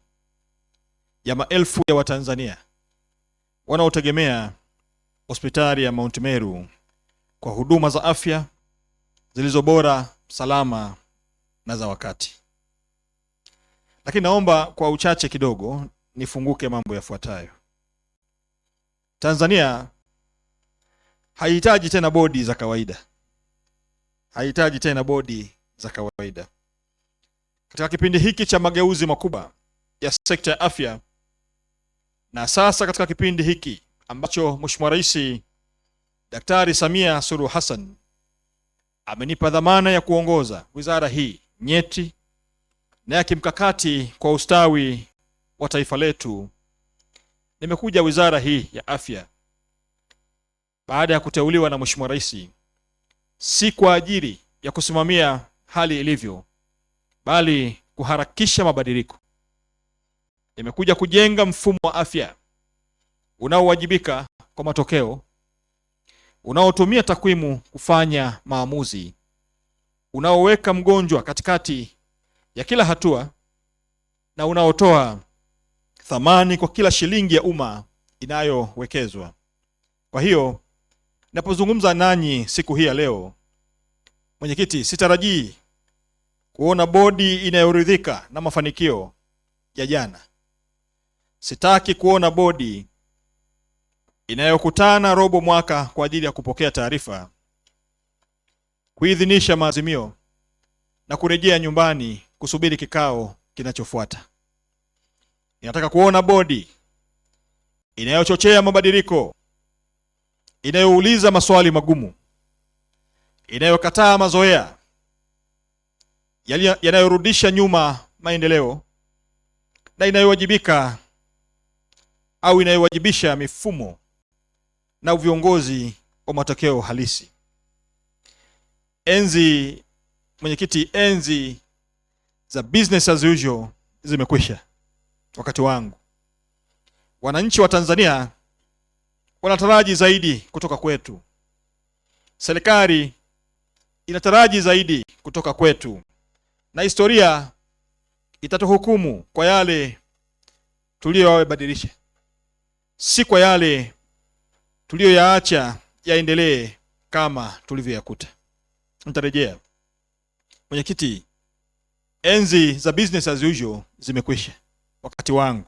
ya maelfu ya Watanzania wanaotegemea hospitali ya Mount Meru kwa huduma za afya zilizo bora, salama na za wakati. Lakini naomba kwa uchache kidogo nifunguke mambo yafuatayo. Tanzania haihitaji tena bodi za kawaida. Haihitaji tena bodi za kawaida. Katika kipindi hiki cha mageuzi makubwa ya sekta ya afya, na sasa katika kipindi hiki ambacho Mheshimiwa Rais Daktari Samia Suluhu Hassan amenipa dhamana ya kuongoza wizara hii nyeti na ya kimkakati kwa ustawi wa taifa letu, nimekuja wizara hii ya afya baada ya kuteuliwa na Mheshimiwa Rais, si kwa ajili ya kusimamia hali ilivyo, bali kuharakisha mabadiliko. Nimekuja kujenga mfumo wa afya unaowajibika kwa matokeo, unaotumia takwimu kufanya maamuzi, unaoweka mgonjwa katikati ya kila hatua, na unaotoa thamani kwa kila shilingi ya umma inayowekezwa. Kwa hiyo ninapozungumza nanyi siku hii ya leo, mwenyekiti, sitarajii kuona bodi inayoridhika na mafanikio ya jana. Sitaki kuona bodi inayokutana robo mwaka kwa ajili ya kupokea taarifa, kuidhinisha maazimio na kurejea nyumbani kusubiri kikao kinachofuata. Ninataka kuona bodi inayochochea mabadiliko, inayouliza maswali magumu, inayokataa mazoea yanayorudisha nyuma maendeleo, na inayowajibika au inayowajibisha mifumo na viongozi wa matokeo halisi. Enzi, mwenyekiti, enzi za business as usual zimekwisha. Wakati wangu. Wananchi wa Tanzania wanataraji zaidi kutoka kwetu. Serikali inataraji zaidi kutoka kwetu, na historia itatuhukumu kwa yale tuliyoyabadilisha, si kwa yale tuliyoyaacha yaendelee kama tulivyoyakuta. Nitarejea. Mwenyekiti, enzi za business as usual zimekwisha. Wakati wangu.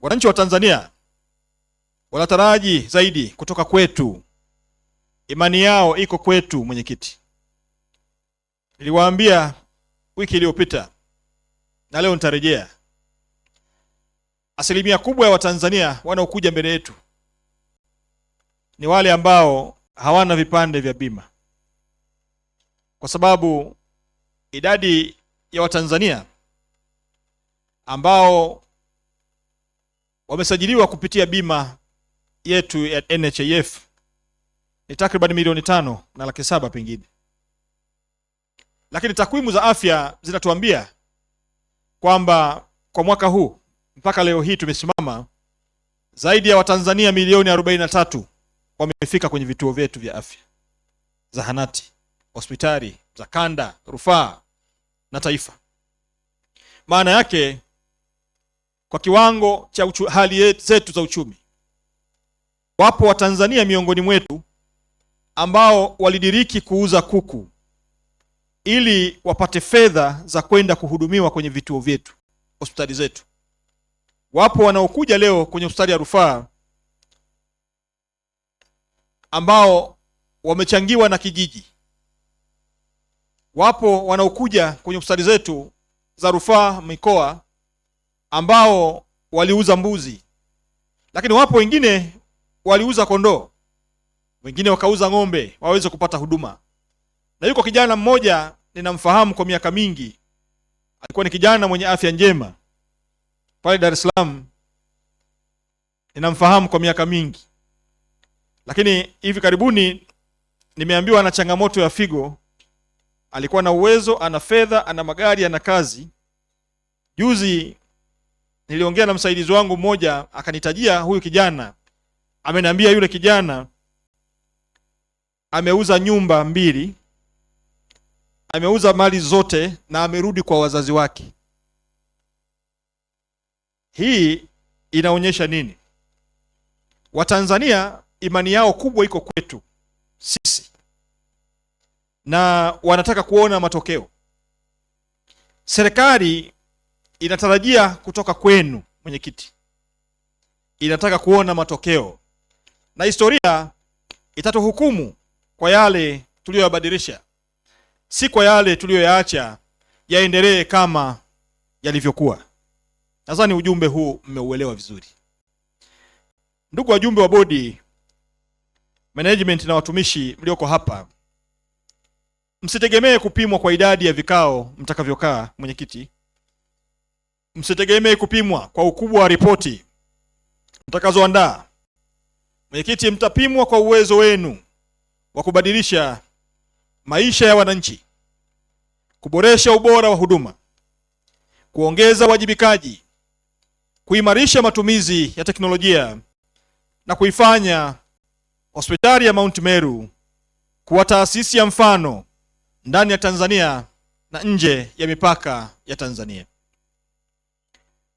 Wananchi wa Tanzania wanataraji zaidi kutoka kwetu. Imani yao iko kwetu, mwenyekiti. Niliwaambia wiki iliyopita na leo nitarejea. Asilimia kubwa ya Watanzania wanaokuja mbele yetu ni wale ambao hawana vipande vya bima, kwa sababu idadi ya Watanzania ambao wamesajiliwa kupitia bima yetu ya NHIF ni takriban milioni 5,700,000 pengine. Lakini takwimu za afya zinatuambia kwamba kwa mwaka huu mpaka leo hii tumesimama, zaidi ya Watanzania milioni 43 wamefika kwenye vituo vyetu vya afya, zahanati, hospitali za kanda, rufaa na taifa. Maana yake kwa kiwango cha hali zetu za uchumi, wapo Watanzania miongoni mwetu ambao walidiriki kuuza kuku ili wapate fedha za kwenda kuhudumiwa kwenye vituo vyetu, hospitali zetu. Wapo wanaokuja leo kwenye hospitali ya rufaa ambao wamechangiwa na kijiji. Wapo wanaokuja kwenye hospitali zetu za rufaa mikoa ambao waliuza mbuzi. Lakini wapo wengine waliuza kondoo, wengine wakauza ng'ombe waweze kupata huduma. Na yuko kijana mmoja ninamfahamu kwa miaka mingi, alikuwa ni kijana mwenye afya njema pale Dar es Salaam, ninamfahamu kwa miaka mingi. Lakini hivi karibuni nimeambiwa ana changamoto ya figo. Alikuwa na uwezo, ana fedha, ana magari, ana kazi. Juzi niliongea na msaidizi wangu mmoja, akanitajia huyu kijana. Ameniambia yule kijana ameuza nyumba 2, ameuza mali zote na amerudi kwa wazazi wake. Hii inaonyesha nini? Watanzania imani yao kubwa iko kwetu sisi, na wanataka kuona matokeo. Serikali inatarajia kutoka kwenu, mwenyekiti, inataka kuona matokeo, na historia itatuhukumu kwa yale tuliyoyabadilisha, si kwa yale tuliyoyaacha yaendelee kama yalivyokuwa. Nadhani ujumbe huu mmeuelewa vizuri. Ndugu wajumbe wa bodi, management na watumishi mlioko hapa, msitegemee kupimwa kwa idadi ya vikao mtakavyokaa, mwenyekiti. Msitegemee kupimwa kwa ukubwa wa ripoti mtakazoandaa. Mwenyekiti, mtapimwa kwa uwezo wenu wa kubadilisha maisha ya wananchi, kuboresha ubora wa huduma, kuongeza wajibikaji, kuimarisha matumizi ya teknolojia na kuifanya hospitali ya Mount Meru kuwa taasisi ya mfano ndani ya Tanzania na nje ya mipaka ya Tanzania.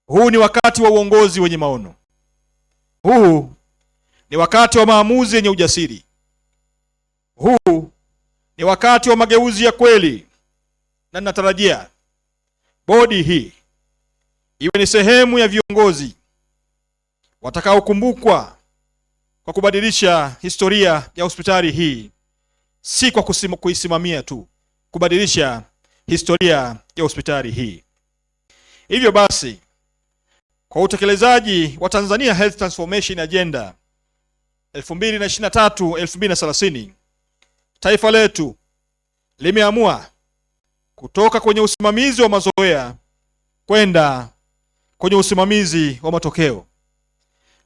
Huu ni wakati wa uongozi wenye maono. Huu ni wakati wa maamuzi yenye ujasiri. Huu ni wakati wa mageuzi ya kweli, na ninatarajia bodi hii iwe ni sehemu ya viongozi watakaokumbukwa kwa kubadilisha historia ya hospitali hii, si kwa kuisimamia tu, kubadilisha historia ya hospitali hii. Hivyo basi, kwa utekelezaji wa Tanzania Health Transformation Agenda 2023-2030, taifa letu limeamua kutoka kwenye usimamizi wa mazoea kwenda kwenye usimamizi wa matokeo,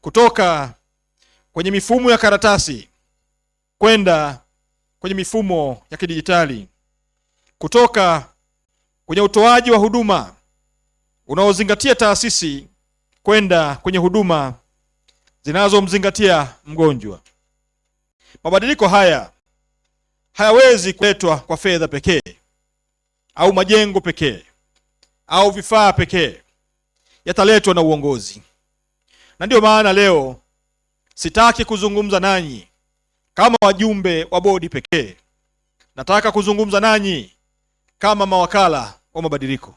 kutoka kwenye mifumo ya karatasi kwenda kwenye mifumo ya kidijitali, kutoka kwenye utoaji wa huduma unaozingatia taasisi kwenda kwenye huduma zinazomzingatia mgonjwa. Mabadiliko haya hayawezi kuletwa kwa fedha pekee au majengo pekee au vifaa pekee, yataletwa na uongozi. Na ndio maana leo sitaki kuzungumza nanyi kama wajumbe wa bodi pekee. Nataka kuzungumza nanyi kama mawakala wa mabadiliko.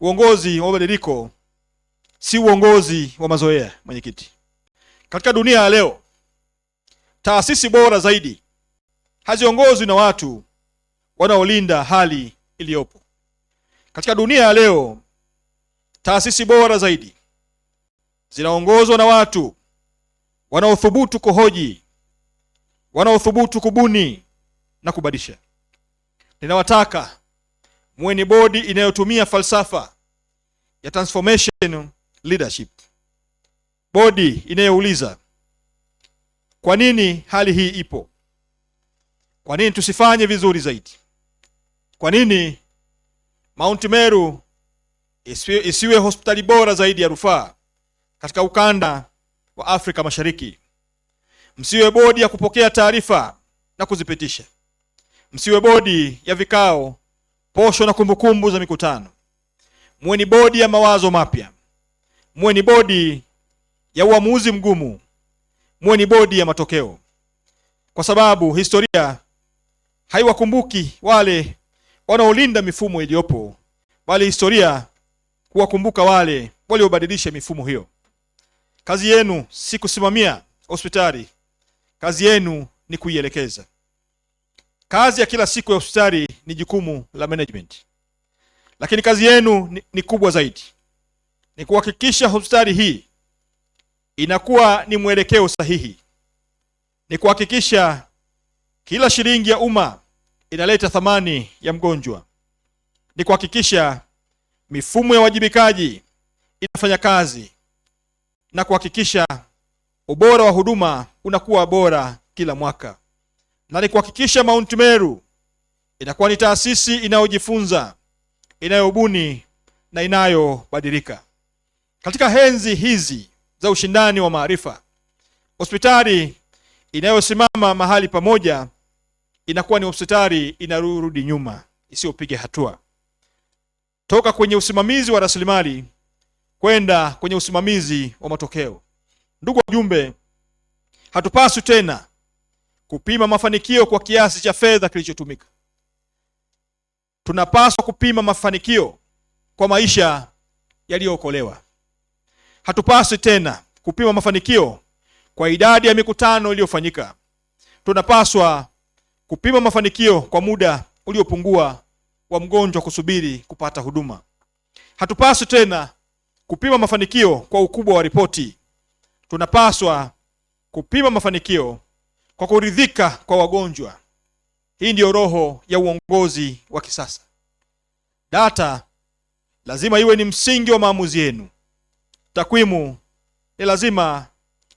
Uongozi wa mabadiliko si uongozi wa mazoea, mwenyekiti. Katika dunia ya leo, taasisi bora zaidi haziongozwi na watu wanaolinda hali iliyopo. Katika dunia ya leo, taasisi bora zaidi zinaongozwa na watu wanaothubutu kuhoji, wanaothubutu kubuni na kubadilisha. Ninawataka muwe ni bodi inayotumia falsafa ya transformation leadership, bodi inayouliza kwa nini hali hii ipo? Kwa nini tusifanye vizuri zaidi? Kwa nini Mount Meru isiwe hospitali bora zaidi ya rufaa katika ukanda wa Afrika Mashariki? Msiwe bodi ya kupokea taarifa na kuzipitisha. Msiwe bodi ya vikao, posho na kumbukumbu za mikutano. Muwe ni bodi ya mawazo mapya. Muwe ni bodi ya uamuzi mgumu. Muwe ni bodi ya matokeo. Kwa sababu historia haiwakumbuki wale wanaolinda mifumo iliyopo, bali historia kuwakumbuka wale waliobadilisha mifumo hiyo. Kazi yenu si kusimamia hospitali. Kazi yenu ni kuielekeza. Kazi ya kila siku ya hospitali ni jukumu la management. Lakini kazi yenu ni kubwa zaidi. Ni kuhakikisha hospitali hii inakuwa ni mwelekeo sahihi. Ni kuhakikisha kila shilingi ya umma inaleta thamani ya mgonjwa. Ni kuhakikisha mifumo ya wajibikaji inafanya kazi, na kuhakikisha ubora wa huduma unakuwa bora kila mwaka. Na ni kuhakikisha Mount Meru inakuwa ni taasisi inayojifunza, inayobuni na inayobadilika. Katika enzi hizi za ushindani wa maarifa, hospitali inayosimama mahali pamoja inakuwa ni hospitali inarudi nyuma, isiyopiga hatua. Toka kwenye usimamizi wa rasilimali kwenda kwenye usimamizi wa matokeo. Ndugu wajumbe, hatupaswi tena kupima mafanikio kwa kiasi cha fedha kilichotumika. Tunapaswa kupima mafanikio kwa maisha yaliyookolewa. Hatupaswi tena kupima mafanikio kwa idadi ya mikutano iliyofanyika. Tunapaswa kupima mafanikio kwa muda uliopungua wa mgonjwa kusubiri kupata huduma. Hatupaswi tena kupima mafanikio kwa ukubwa wa ripoti. Tunapaswa kupima mafanikio kwa kuridhika kwa wagonjwa. Hii ndiyo roho ya uongozi wa kisasa. Data lazima iwe ni msingi wa maamuzi yenu. Takwimu ni lazima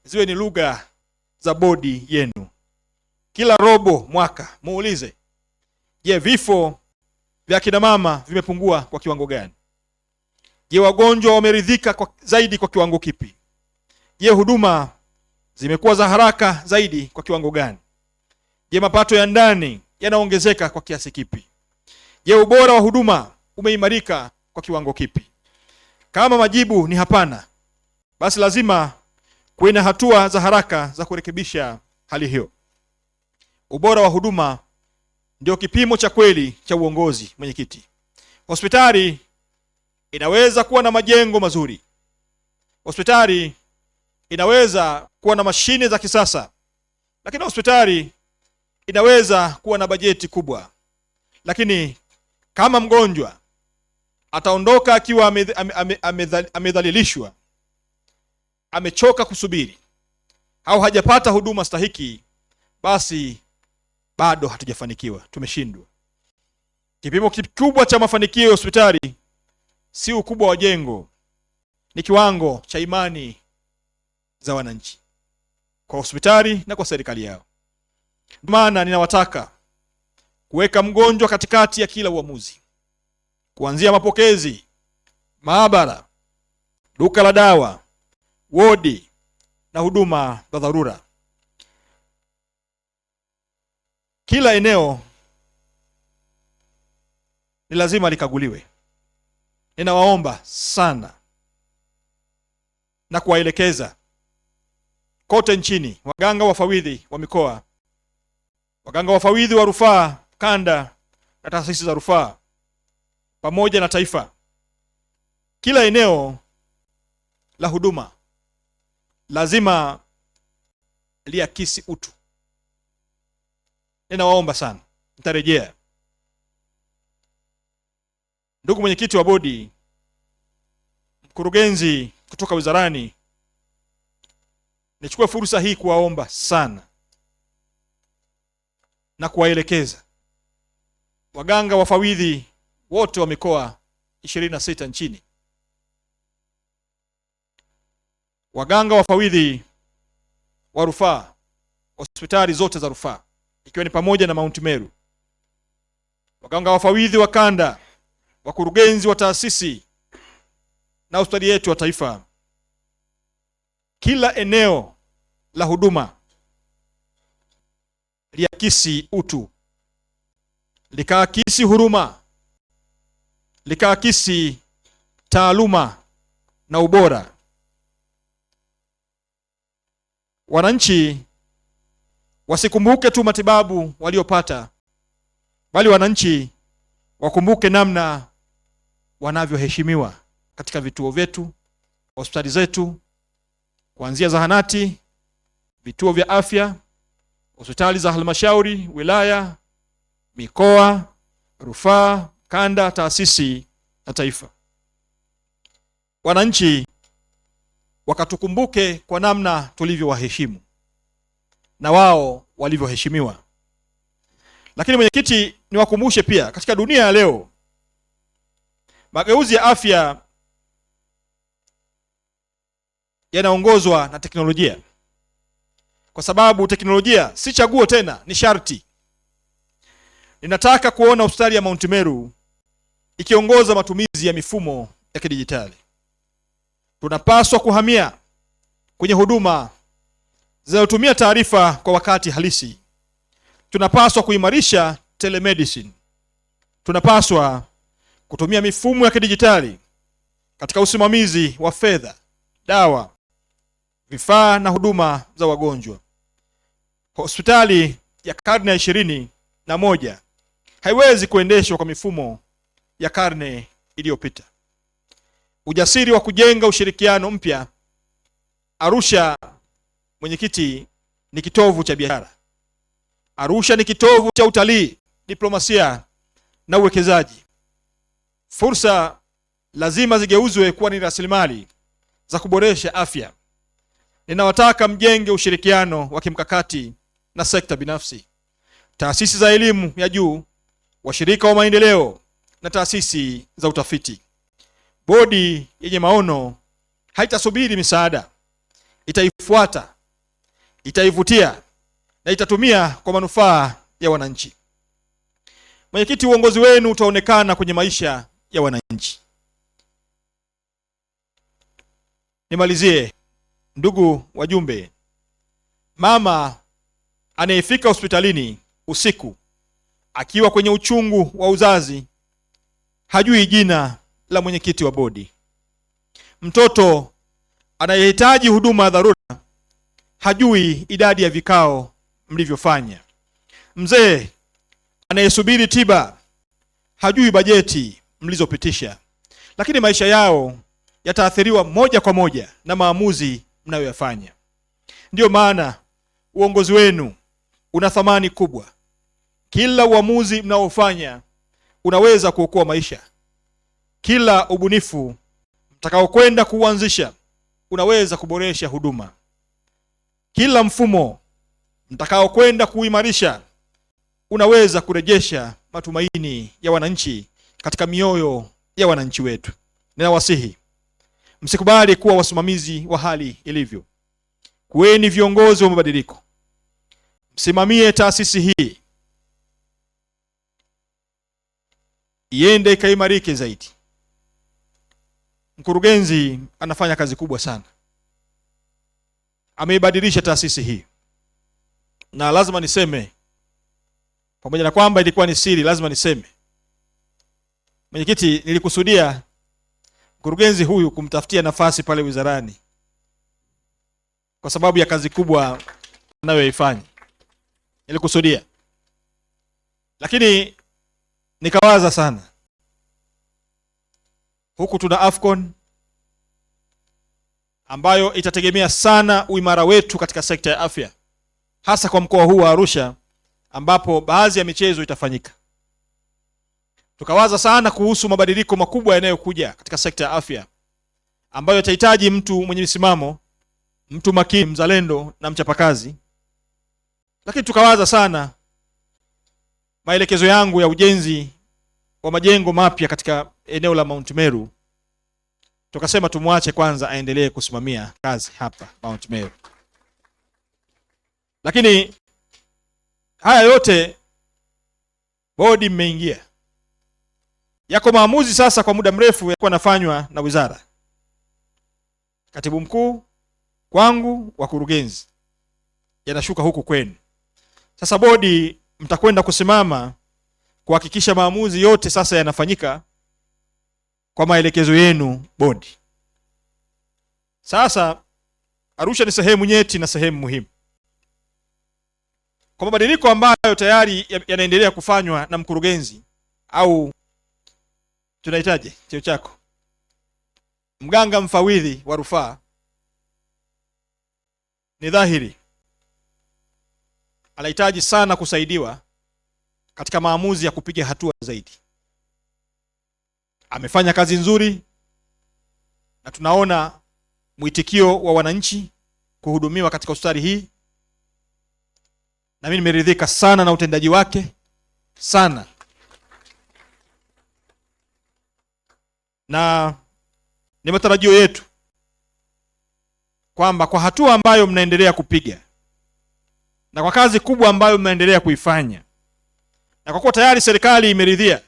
ziwe ni lugha za bodi yenu. Kila robo mwaka muulize, je, vifo vya kina mama vimepungua kwa kiwango gani? Je, wagonjwa wameridhika zaidi kwa kiwango kipi? Je, huduma zimekuwa za haraka zaidi kwa kiwango gani? Je, mapato ya ndani yanaongezeka kwa kiasi kipi? Je, ubora wa huduma umeimarika kwa kiwango kipi? Kama majibu ni hapana, basi lazima kuwe na hatua za haraka za kurekebisha hali hiyo. Ubora wa huduma ndio kipimo cha kweli cha uongozi, mwenyekiti. Hospitali inaweza kuwa na majengo mazuri. Hospitali inaweza kuwa na mashine za kisasa. Lakini hospitali inaweza kuwa na bajeti kubwa. Lakini kama mgonjwa ataondoka akiwa amedhalilishwa, amechoka kusubiri, au hajapata huduma stahiki, basi bado hatujafanikiwa, tumeshindwa. Kipimo kikubwa cha mafanikio ya hospitali si ukubwa wa jengo, ni kiwango cha imani za wananchi kwa hospitali na kwa serikali yao. Ndio maana ninawataka kuweka mgonjwa katikati ya kila uamuzi, kuanzia mapokezi, maabara, duka la dawa, wodi na huduma za dharura. Kila eneo ni lazima likaguliwe. Ninawaomba sana na kuwaelekeza kote nchini waganga wafawidhi wa mikoa, waganga wafawidhi wa rufaa kanda na taasisi za rufaa pamoja na taifa, kila eneo la huduma lazima liakisi utu. Ninawaomba sana, nitarejea. Ndugu mwenyekiti wa bodi, mkurugenzi kutoka wizarani, nichukue fursa hii kuwaomba sana na kuwaelekeza waganga wafawidhi wote wa mikoa 26 nchini waganga wafawidhi wa rufaa, hospitali zote za rufaa ikiwa ni pamoja na Mount Meru, waganga wafawidhi wa kanda, wakurugenzi wa taasisi na hospitali yetu ya taifa, kila eneo la huduma liakisi utu, likaakisi huruma, likaakisi taaluma na ubora. Wananchi wasikumbuke tu matibabu waliopata, bali wananchi wakumbuke namna wanavyoheshimiwa katika vituo vyetu, hospitali zetu, kuanzia zahanati, vituo vya afya, hospitali za halmashauri, wilaya, mikoa, rufaa, kanda, taasisi na taifa. Wananchi wakatukumbuke kwa namna tulivyowaheshimu na wao walivyoheshimiwa. Lakini mwenyekiti, niwakumbushe pia, katika dunia ya leo mageuzi ya afya yanaongozwa na teknolojia, kwa sababu teknolojia si chaguo tena, ni sharti. Ninataka kuona hospitali ya Mount Meru ikiongoza matumizi ya mifumo ya kidijitali. Tunapaswa kuhamia kwenye huduma zinazotumia taarifa kwa wakati halisi. Tunapaswa kuimarisha telemedicine. Tunapaswa kutumia mifumo ya kidijitali katika usimamizi wa fedha, dawa, vifaa na huduma za wagonjwa. Hospitali ya karne ya 21 haiwezi kuendeshwa kwa mifumo ya karne iliyopita. Ujasiri wa kujenga ushirikiano mpya. Arusha, mwenyekiti, ni kitovu cha biashara. Arusha ni kitovu cha utalii, diplomasia na uwekezaji. Fursa lazima zigeuzwe kuwa ni rasilimali za kuboresha afya. Ninawataka mjenge ushirikiano wa kimkakati na sekta binafsi, taasisi za elimu ya juu, washirika wa maendeleo na taasisi za utafiti. Bodi yenye maono haitasubiri misaada, itaifuata, itaivutia na itatumia kwa manufaa ya wananchi. Mwenyekiti, uongozi wenu utaonekana kwenye maisha ya wananchi. Nimalizie, ndugu wajumbe, mama anayefika hospitalini usiku akiwa kwenye uchungu wa uzazi hajui jina la mwenyekiti wa bodi. Mtoto anayehitaji huduma ya dharura hajui idadi ya vikao mlivyofanya. Mzee anayesubiri tiba hajui bajeti mlizopitisha. Lakini maisha yao yataathiriwa moja kwa moja na maamuzi mnayoyafanya. Ndiyo maana uongozi wenu una thamani kubwa. Kila uamuzi mnaofanya unaweza kuokoa maisha. Kila ubunifu mtakaokwenda kuuanzisha unaweza kuboresha huduma. Kila mfumo mtakaokwenda kuimarisha unaweza kurejesha matumaini ya wananchi katika mioyo ya wananchi wetu. Ninawasihi msikubali kuwa wasimamizi wa hali ilivyo. Kuweni viongozi wa mabadiliko. Msimamie taasisi hii iende ikaimarike zaidi. Mkurugenzi anafanya kazi kubwa sana, ameibadilisha taasisi hii, na lazima niseme, pamoja na kwamba ilikuwa ni siri, lazima niseme, mwenyekiti, nilikusudia mkurugenzi huyu kumtafutia nafasi pale wizarani kwa sababu ya kazi kubwa anayoifanya. Nilikusudia, lakini nikawaza sana, huku tuna AFCON ambayo itategemea sana uimara wetu katika sekta ya afya, hasa kwa mkoa huu wa Arusha ambapo baadhi ya michezo itafanyika. Tukawaza sana kuhusu mabadiliko makubwa yanayokuja katika sekta ya afya ambayo yatahitaji mtu mwenye msimamo, mtu makini, mzalendo na mchapakazi. Lakini tukawaza sana maelekezo yangu ya ujenzi wa majengo mapya katika eneo la Mount Meru tukasema tumwache kwanza aendelee kusimamia kazi hapa Mount Meru. Lakini haya yote bodi mmeingia, yako maamuzi sasa kwa muda mrefu yalikuwa yanafanywa na wizara, katibu mkuu, kwangu, wakurugenzi, yanashuka huku kwenu. Sasa bodi mtakwenda kusimama kuhakikisha maamuzi yote sasa yanafanyika kwa maelekezo yenu bodi. Sasa Arusha ni sehemu nyeti na sehemu muhimu. Kwa mabadiliko ambayo tayari yanaendelea kufanywa na mkurugenzi, au tunahitaji cheo chako, mganga mfawidhi wa rufaa, ni dhahiri anahitaji sana kusaidiwa katika maamuzi ya kupiga hatua zaidi. Amefanya kazi nzuri na tunaona mwitikio wa wananchi kuhudumiwa katika hospitali hii, na mimi nimeridhika sana na utendaji wake sana, na ni matarajio yetu kwamba kwa hatua ambayo mnaendelea kupiga na kwa kazi kubwa ambayo mnaendelea kuifanya, na kwa kuwa tayari serikali imeridhia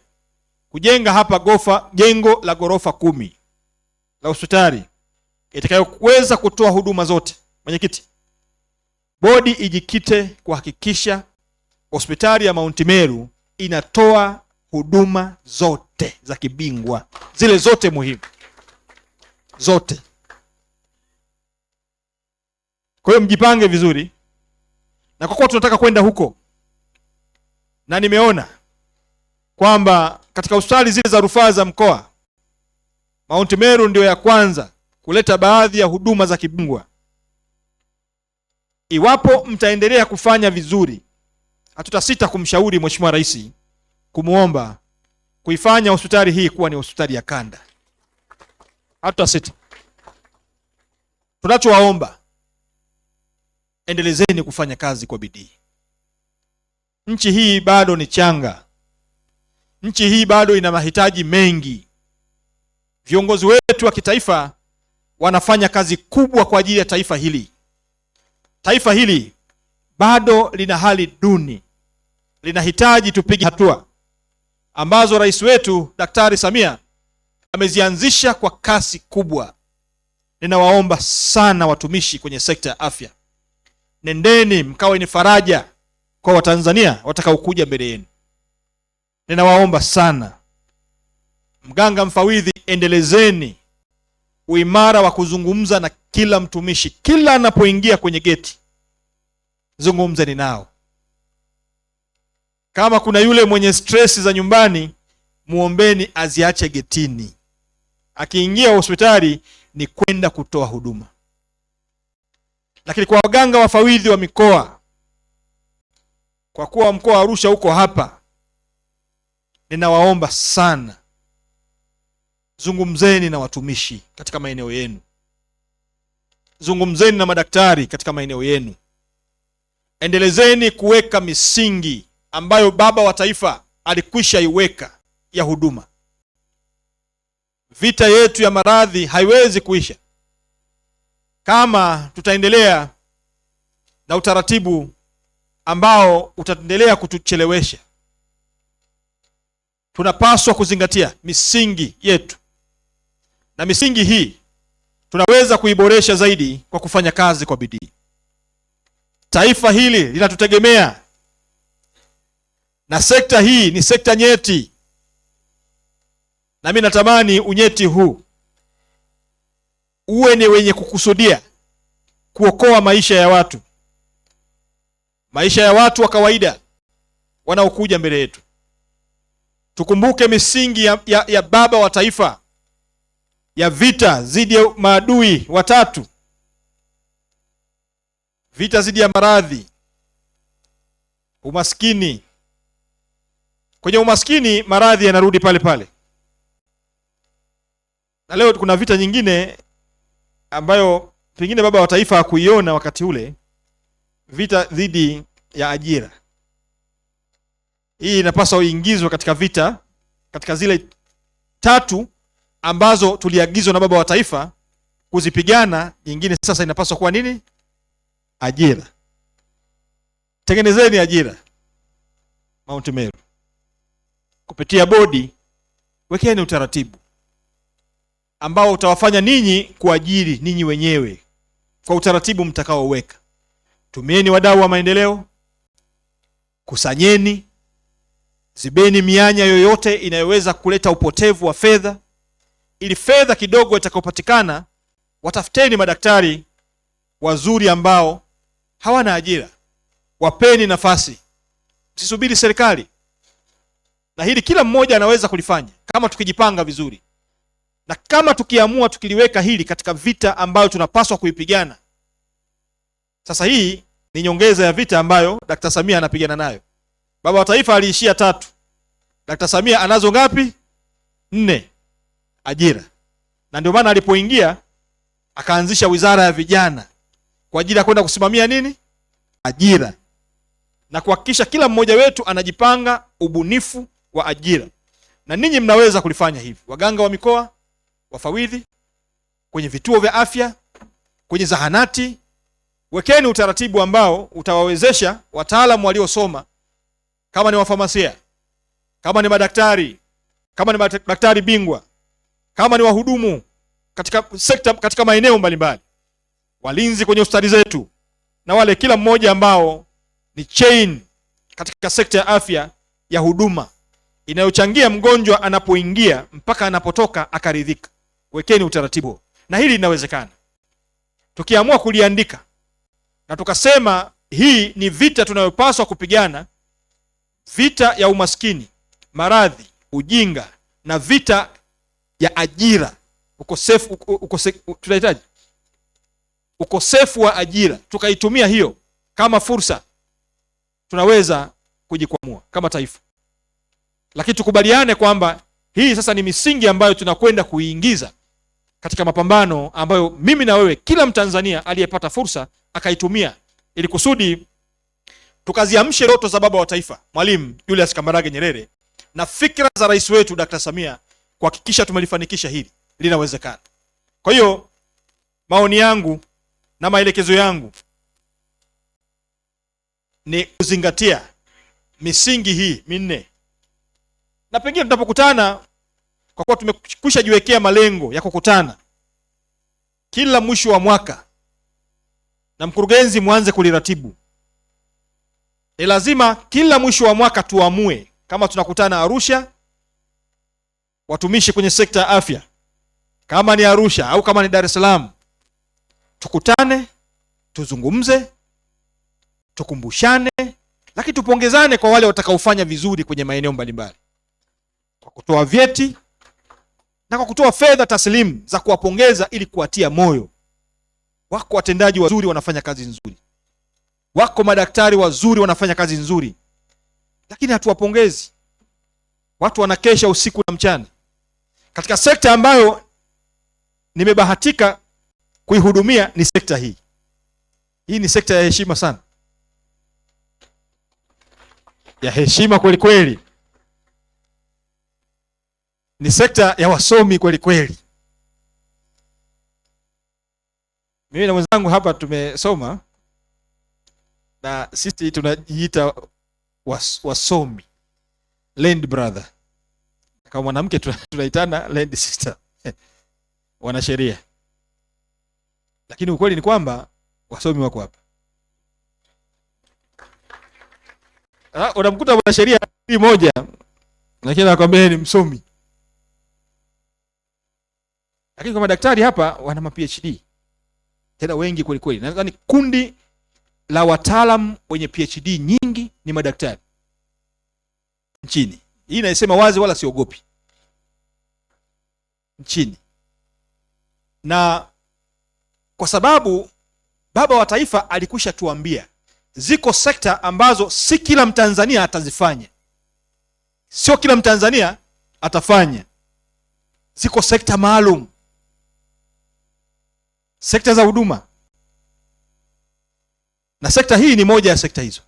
kujenga hapa jengo la ghorofa 10 la hospitali itakayoweza kutoa huduma zote, mwenyekiti, bodi ijikite kuhakikisha hospitali ya Mount Meru inatoa huduma zote za kibingwa, zile zote muhimu zote. Kwa hiyo mjipange vizuri, na kwa kuwa tunataka kwenda huko, na nimeona kwamba katika hospitali zile za rufaa za mkoa, Mount Meru ndio ya kwanza kuleta baadhi ya huduma za kibingwa. Iwapo mtaendelea kufanya vizuri, hatutasita kumshauri Mheshimiwa Rais kumuomba kuifanya hospitali hii kuwa ni hospitali ya kanda. Hatutasita. Tunachowaomba, endelezeni kufanya kazi kwa bidii. Nchi hii bado ni changa. Nchi hii bado ina mahitaji mengi. Viongozi wetu wa kitaifa wanafanya kazi kubwa kwa ajili ya taifa hili. Taifa hili bado lina hali duni, linahitaji tupige hatua ambazo rais wetu Daktari Samia amezianzisha kwa kasi kubwa. Ninawaomba sana watumishi kwenye sekta ya afya, nendeni mkawe ni faraja kwa Watanzania watakaokuja mbele yenu. Ninawaomba sana. Mganga mfawidhi, endelezeni uimara wa kuzungumza na kila mtumishi, kila anapoingia kwenye geti, zungumzeni nao. Kama kuna yule mwenye stress za nyumbani, muombeni aziache getini. Akiingia hospitali ni kwenda kutoa huduma. Lakini kwa waganga wafawidhi wa mikoa, kwa kuwa mkoa wa Arusha uko hapa, ninawaomba sana, zungumzeni na watumishi katika maeneo yenu. Zungumzeni na madaktari katika maeneo yenu. Endelezeni kuweka misingi ambayo baba wa taifa alikwisha iweka ya huduma. Vita yetu ya maradhi haiwezi kuisha kama tutaendelea na utaratibu ambao utaendelea kutuchelewesha. Tunapaswa kuzingatia misingi yetu, na misingi hii tunaweza kuiboresha zaidi kwa kufanya kazi kwa bidii. Taifa hili linatutegemea, na sekta hii ni sekta nyeti, na mimi natamani unyeti huu uwe ni wenye kukusudia kuokoa maisha ya watu wa kawaida wanaokuja mbele yetu. Tukumbuke misingi ya baba wa taifa ya vita dhidi ya maadui watatu: vita dhidi ya maradhi, umaskini. Kwenye umaskini maradhi yanarudi pale pale, na leo kuna vita nyingine ambayo pengine baba wa taifa hakuiona wakati ule, vita dhidi ya ajira. Hii inapaswa uingizwe katika vita, katika zile tatu ambazo tuliagizwa na baba wa taifa kuzipigana, nyingine sasa inapaswa kuwa nini? Ajira. Tengenezeni ajira Mount Meru kupitia bodi. Wekeni utaratibu ambao utawafanya ninyi kuajiri ninyi wenyewe kwa utaratibu mtakaoweka. Tumieni wadau wa maendeleo, kusanyeni, zibeni mianya yoyote inayoweza kuleta upotevu wa fedha, ili fedha kidogo itakayopatikana, watafuteni madaktari wazuri ambao hawana ajira, wapeni nafasi, msisubiri serikali. Na hili kila mmoja anaweza kulifanya kama tukijipanga vizuri, na kama tukiamua tukiliweka hili katika vita ambayo tunapaswa kuipigana. Sasa hii ni nyongeza ya vita ambayo Dr. Samia anapigana nayo. Baba wa taifa aliishia 3. Dr. Samia anazo ngapi? 4. Ajira. Na ndio maana alipoingia akaanzisha wizara ya vijana kwa ajili ya kwenda kusimamia nini? Ajira, na kuhakikisha kila mmoja wetu anajipanga ubunifu wa ajira. Na ninyi mnaweza kulifanya hivi, waganga wa mikoa, wafawidhi kwenye vituo vya afya, kwenye zahanati. Wekeni utaratibu ambao utawawezesha wataalamu waliosoma, kama ni wafamasia, kama ni madaktari, kama ni madaktari bingwa, kama ni wahudumu katika sekta, katika maeneo mbalimbali, walinzi kwenye hospitali zetu, na wale kila mmoja ambao ni chain katika sekta ya afya ya huduma inayochangia mgonjwa anapoingia mpaka anapotoka akaridhika. Wekeni utaratibu, na hili linawezekana tukiamua kuliandika na tukasema hii ni vita tunayopaswa kupigana, vita ya umaskini, maradhi, ujinga, na vita ya ajira, tunahitaji ukosefu wa ajira. Tukaitumia hiyo kama fursa, tunaweza kujikwamua kama taifa. Lakini tukubaliane kwamba hii sasa ni misingi ambayo tunakwenda kuiingiza katika mapambano ambayo mimi na wewe, kila Mtanzania aliyepata fursa akaitumia, ili kusudi tukaziamshe ndoto za baba wa taifa Mwalimu Julius Kambarage Nyerere na fikra za rais wetu Dr. Samia, kuhakikisha tumelifanikisha hili. Linawezekana. Kwa hiyo maoni yangu na maelekezo yangu ni kuzingatia misingi hii 4, na pengine tunapokutana, kwa kuwa tumekwisha jiwekea malengo ya kukutana kila mwisho wa mwaka, na mkurugenzi mwanze kuliratibu, ni lazima kila mwisho wa mwaka tuamue kama tunakutana Arusha, watumishi kwenye sekta ya afya, kama ni Arusha au kama ni Dar es Salaam, tukutane, tuzungumze, tukumbushane, lakini tupongezane kwa wale watakaofanya vizuri kwenye maeneo mbalimbali, kwa kutoa vyeti na kwa kutoa fedha taslimu za kuwapongeza ili kuwatia moyo. Wako watendaji wazuri wanafanya kazi nzuri, wako madaktari wazuri wanafanya kazi nzuri, lakini hatuwapongezi. Watu wanakesha usiku na mchana katika sekta ambayo nimebahatika kuihudumia. Ni sekta hii. Hii ni sekta ya heshima sana, ya heshima kweli kweli. Ni sekta ya wasomi kweli kweli. Mimi na mwenzangu hapa tumesoma, na sisi tunajiita wasomi, land brother. Kama mwanamke tunaitana land sister wanasheria. Lakini ukweli ni kwamba wasomi wako hapa. Unamkuta mwanasheria moja, lakini anakuambia ni msomi. Lakini kwa madaktari hapa wana ma-PhD. Tena wengi kweli kweli. Nadhani kundi la wataalamu wenye PhD nyingi ni madaktari nchini. Hii naisema wazi, wala siogopi. Nchini. Na kwa sababu baba wa taifa alikwisha tuambia ziko sekta ambazo si kila Mtanzania atazifanya. Sio kila Mtanzania atafanya. Ziko sekta maalum. Sekta za huduma. Na sekta hii ni moja ya sekta hizo.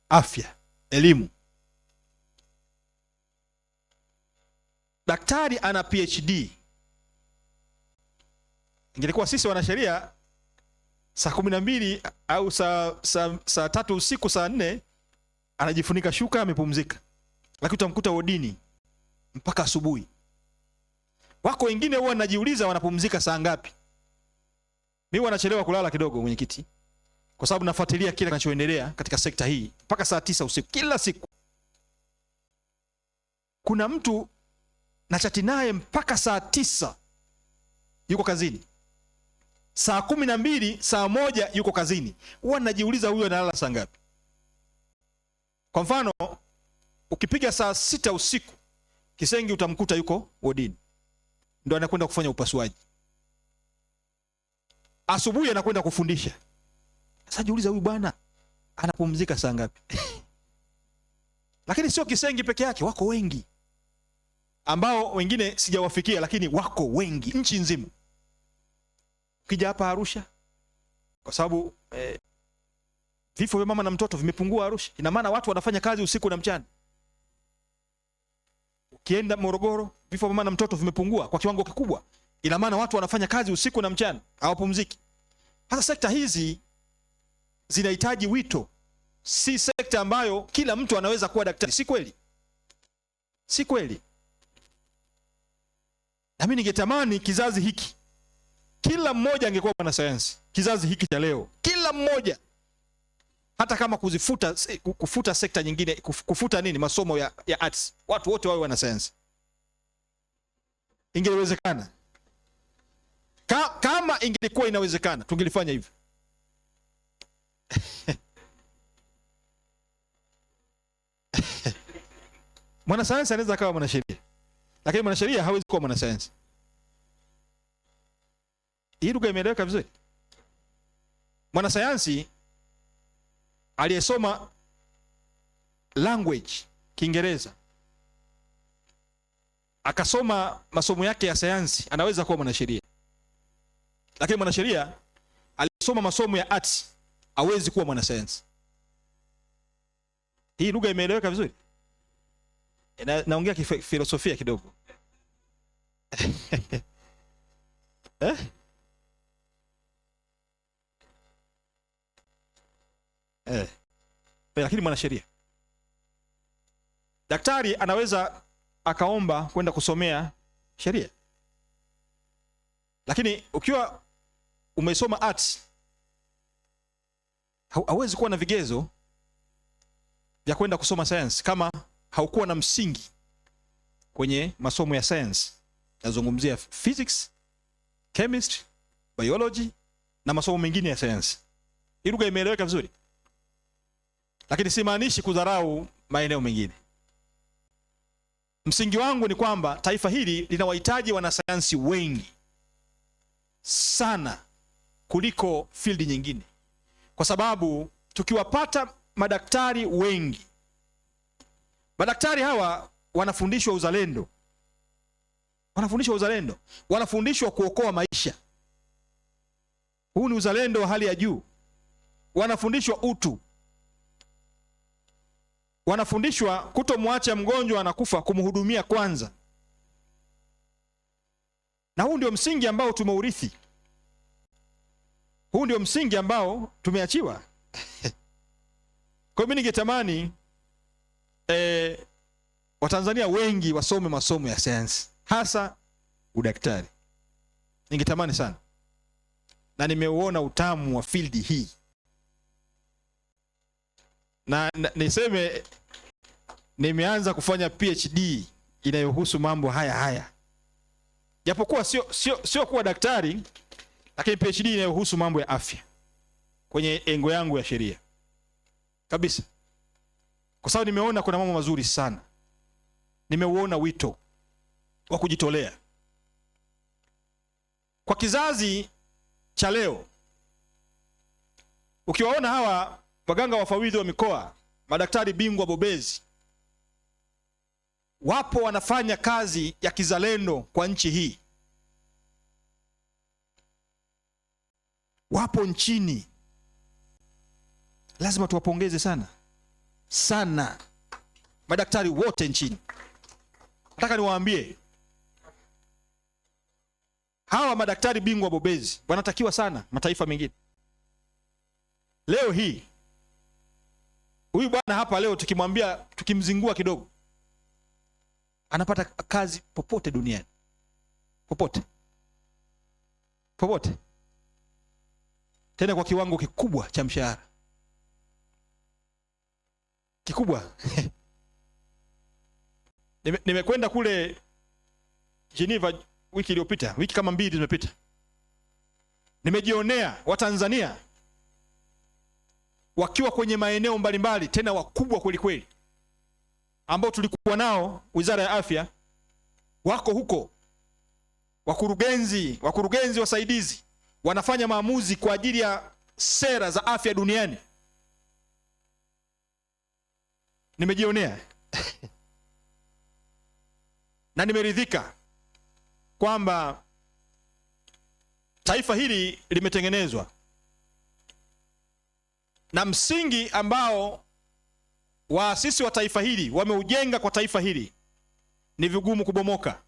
Afya, elimu. daktari ana PhD. Ingelikuwa sisi wanasheria saa 12 au saa 3 usiku, saa 4 anajifunika shuka amepumzika, lakini utamkuta wodini mpaka asubuhi. Wako wengine huwa najiuliza wanapumzika saa ngapi. Mimi wanachelewa kulala kidogo, mwenyekiti, kwa sababu nafuatilia kile kinachoendelea katika sekta hii mpaka saa 9 usiku kila siku. Kuna mtu na chati naye mpaka saa 9 yuko kazini, saa 12, saa 1 yuko kazini. Huwa najiuliza huyu analala saa ngapi? Kwa mfano, ukipiga saa 6 usiku Kisengi utamkuta yuko wodini, ndo anakwenda kufanya upasuaji. Asubuhi anakwenda kufundisha. Sasa jiuliza huyu bwana anapumzika saa ngapi? Lakini sio Kisengi peke yake, wako wengi ambao wengine sijawafikia, lakini wako wengi nchi nzima. Ukija hapa Arusha, kwa sababu vifo vya mama na mtoto vimepungua Arusha, ina maana watu wanafanya kazi usiku na mchana. Ukienda Morogoro, vifo vya mama na mtoto vimepungua kwa kiwango kikubwa, ina maana watu wanafanya kazi usiku na mchana, hawapumziki. Hasa sekta hizi zinahitaji wito, si sekta ambayo kila mtu anaweza kuwa daktari. Si kweli, si kweli. Na mimi ningetamani kizazi hiki kila mmoja angekuwa mwanasayansi. Kizazi hiki cha leo kila mmoja, hata kama kufuta sekta nyingine, kufuta masomo ya arts, watu wote wawe wanasayansi. Ingewezekana. Kama ingelikuwa inawezekana tungelifanya hivyo. Mwanasayansi anaweza akawa mwanasheria, lakini mwanasheria hawezi kuwa mwanasayansi. Hii lugha imeeleweka vizuri? Mwanasayansi aliyesoma language Kiingereza akasoma masomo yake ya sayansi anaweza kuwa mwanasheria, lakini mwanasheria aliyesoma masomo ya arts hawezi kuwa mwanasayansi. Hii lugha imeeleweka vizuri? Naongea filosofia kidogo. Lakini mwanasheria, daktari anaweza akaomba kwenda kusomea sheria, lakini ukiwa umesoma arts hauwezi kuwa na vigezo vya kwenda kusoma science kama haukuwa na msingi kwenye masomo ya science. Nazungumzia physics, chemistry, biology na masomo mengine ya science. Hii lugha imeeleweka vizuri? Lakini simaanishi kudharau maeneo mengine. Msingi wangu ni kwamba taifa hili linawahitaji wanasayansi wengi sana kuliko field nyingine, kwa sababu tukiwapata madaktari wengi, madaktari hawa wanafundishwa uzalendo, wanafundishwa kuokoa maisha. Huu ni uzalendo wa hali ya juu. Wanafundishwa utu, wanafundishwa kutomwacha mgonjwa anakufa, kumhudumia kwanza. Na huu ndio msingi ambao tumeurithi, huu ndio msingi ambao tumeachiwa. Kwa mimi ningetamani Watanzania wengi wasome masomo ya sayansi, hasa udaktari. Ningetamani sana, na nimeuona utamu wa field hii, na niseme nimeanza kufanya PhD inayohusu mambo haya. Japokuwa sio kuwa daktari, lakini PhD inayohusu mambo ya afya kwenye engo yangu ya sheria kabisa, kwa sababu nimeona kuna mambo mazuri sana. Nimeuona wito wa kujitolea kwa kizazi cha leo. Ukiwaona hawa waganga wafawidhi wa mikoa, madaktari bingwa bobezi, wapo wanafanya kazi ya kizalendo kwa nchi hii, wapo nchini, lazima tuwapongeze sana madaktari wote nchini. Nataka niwaambie, Hawa madaktari bingwa bobezi wanatakiwa sana mataifa mengine. Leo hii huyu bwana hapa leo tukimwambia, tukimzingua kidogo, anapata kazi popote duniani, popote popote, tena kwa kiwango kikubwa cha mshahara kikubwa. Nimekwenda kule Geneva wiki iliyopita, wiki kama 2 zimepita. Nimejionea Watanzania wakiwa kwenye maeneo mbalimbali, tena wakubwa kweli kweli, ambao tulikuwa nao Wizara ya Afya, wako huko wakurugenzi wasaidizi, wanafanya maamuzi kwa ajili ya sera za afya duniani. Nimejionea na nimeridhika kwamba taifa hili limetengenezwa na msingi ambao waasisi wa taifa hili wameujenga kwa taifa hili ni vigumu kubomoka,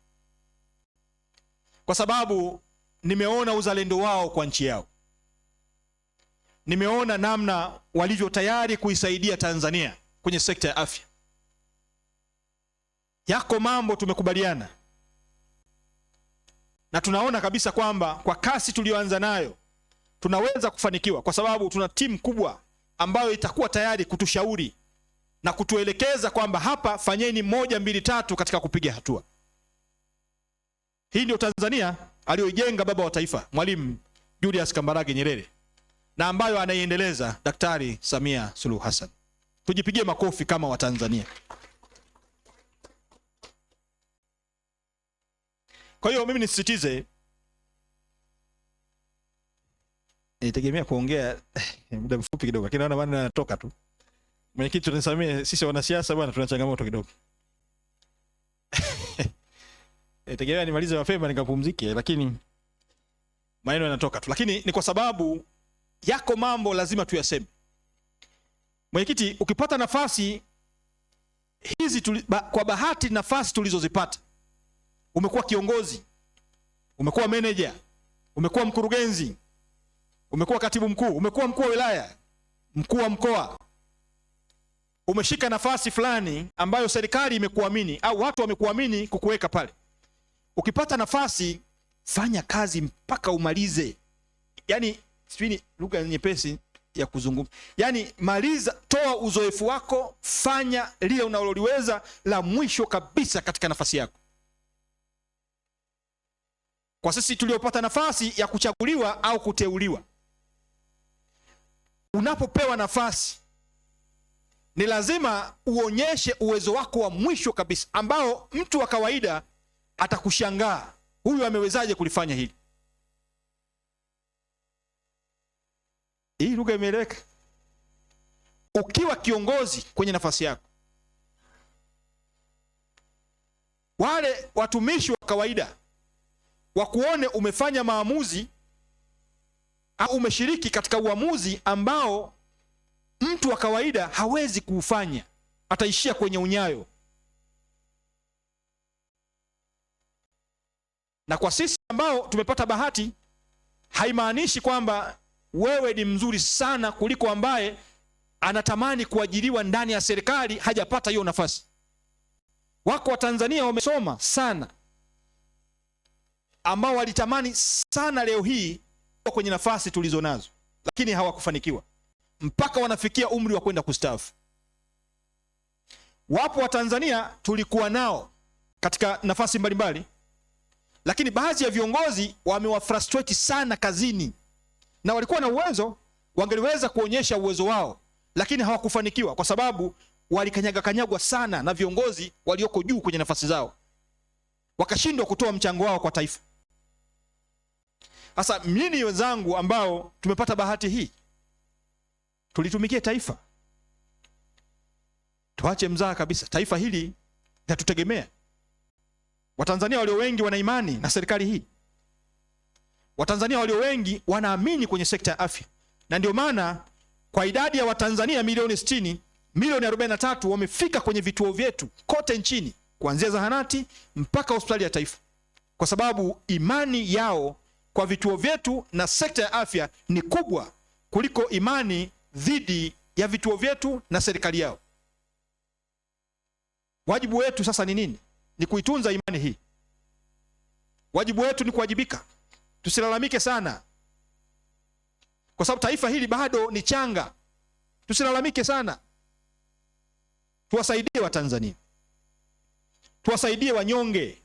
kwa sababu nimeona uzalendo wao kwa nchi yao. Nimeona namna walivyo tayari kuisaidia Tanzania kwenye sekta ya afya. Yako mambo tumekubaliana, na tunaona kabisa kwamba kwa kasi tulioanza nayo tunaweza kufanikiwa, kwa sababu tuna timu kubwa ambayo itakuwa tayari kutushauri na kutuelekeza kwamba hapa fanyeni 1, 2, 3 katika kupiga hatua. Hii ndio Tanzania aliyoijenga baba wa taifa Mwalimu Julius Kambarage Nyerere, na ambayo anaiendeleza Daktari Samia Suluhu Hassan. Tujipigie makofi kama Watanzania. Kwa hiyo mimi nisisitize, nitegemea kuongea muda mfupi kidogo, lakini naona bwana anatoka tu. Mwenyekiti, tunasamee sisi wanasiasa bwana, tuna changamoto kidogo. Nitegemea nimalize mapema nikapumzike, lakini maneno yanatoka tu. Lakini ni kwa sababu yako mambo lazima tuyaseme. Mwenyekiti, ukipata nafasi hizi kwa bahati nafasi tulizozipata, umekuwa kiongozi, umekuwa manager, umekuwa mkurugenzi, umekuwa katibu mkuu, umekuwa mkuu wa wilaya, mkuu wa mkoa, umeshika nafasi fulani ambayo serikali imekuamini au watu wamekuamini kukuweka pale. Ukipata nafasi, fanya kazi mpaka umalize. Yani sivini lugha nyepesi ya kuzungumza, yani maliza, toa uzoefu wako, fanya lile unaloliweza la mwisho kabisa katika nafasi yako. Kwa sisi tuliopata nafasi ya kuchaguliwa au kuteuliwa, unapopewa nafasi ni lazima uonyeshe uwezo wako wa mwisho kabisa, ambao mtu wa kawaida atakushangaa, huyu amewezaje kulifanya hili? Hii lugha imeeleweka? Ukiwa kiongozi kwenye nafasi yako, wale watumishi wa kawaida wakuone umefanya maamuzi au umeshiriki katika uamuzi ambao mtu wa kawaida hawezi kuufanya, ataishia kwenye unyayo. Na kwa sisi ambao tumepata bahati, haimaanishi kwamba wewe ni mzuri sana kuliko ambaye anatamani kuajiriwa ndani ya serikali hajapata hiyo nafasi. Wako Watanzania wamesoma sana ambao walitamani sana leo hii kwenye nafasi tulizo nazo, lakini hawakufanikiwa mpaka wanafikia umri wa kwenda kustaafu. Wapo Watanzania tulikuwa nao katika nafasi mbalimbali, lakini baadhi ya viongozi wamewafrustrate sana kazini, na walikuwa na uwezo, wangeliweza kuonyesha uwezo wao, lakini hawakufanikiwa kwa sababu walikanyagwa sana na viongozi walioko juu kwenye nafasi zao, wakashindwa kutoa mchango wao kwa taifa. Sasa mimi wenzangu ambao tumepata bahati hii, tulitumikie taifa, tuache mzaa kabisa. Taifa hili linatutegemea. Watanzania walio wengi wana imani na serikali hii. Watanzania walio wengi wanaamini kwenye sekta ya afya, na ndio maana kwa idadi ya Watanzania milioni 60, milioni 43 wamefika kwenye vituo vyetu kote nchini, kuanzia zahanati mpaka hospitali ya taifa. kwa sababu imani yao kwa vituo vyetu na sekta ya afya ni kubwa kuliko imani dhidi ya vituo vyetu na serikali yao. Wajibu wetu sasa ni nini? Ni kuitunza imani hii. Wajibu wetu ni kuwajibika. Tusilalamike sana, kwa sababu taifa hili bado ni changa. Tusilalamike sana, tuwasaidie Watanzania, tuwasaidie wanyonge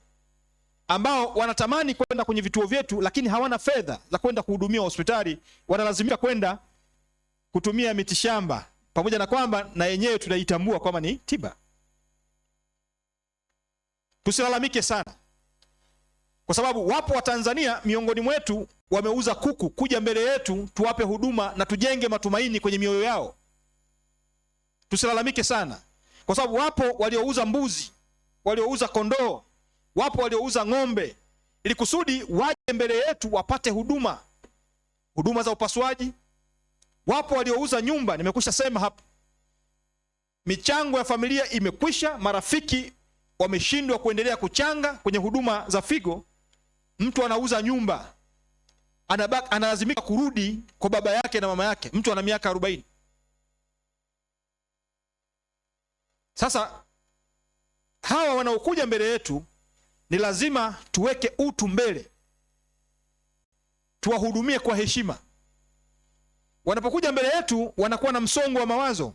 ambao wanatamani kwenda kwenye vituo vyetu lakini hawana fedha za kwenda kuhudumia hospitali, wanalazimika kwenda kutumia mitishamba, pamoja na kwamba na yenyewe tunaitambua kwamba ni tiba. Tusilalamike sana, kwa sababu wapo Watanzania miongoni mwetu wameuza kuku kuja mbele yetu tuwape huduma na tujenge matumaini kwenye mioyo yao. Tusilalamike sana, kwa sababu wapo waliouza mbuzi, waliouza kondoo, wapo waliouza ng'ombe ili kusudi waje mbele yetu wapate huduma za upasuaji. Wapo waliouza nyumba, nimekwisha sema hapa. Michango ya familia imekwisha, marafiki wameshindwa kuendelea kuchanga kwenye huduma za figo. Mtu anauza nyumba, analazimika kurudi kwa baba yake na mama yake. Mtu ana miaka 40. Sasa hawa wanaokuja mbele yetu ni lazima tuweke utu mbele, tuwahudumie kwa heshima. Wanapokuja mbele yetu wanakuwa na msongo wa mawazo.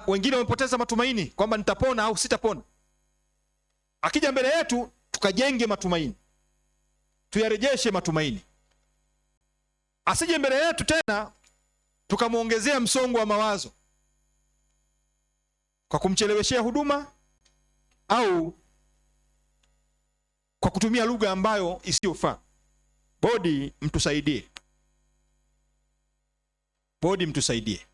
Wengine wamepoteza matumaini kwamba nitapona au sitapona. Akija mbele yetu tukajenge matumaini, tuyarejeshe matumaini. Asije mbele yetu tena tukamwongezea msongo wa mawazo kwa kumcheleweshea huduma au kwa kutumia lugha ambayo isiyofaa. Bodi mtusaidie, bodi mtusaidie,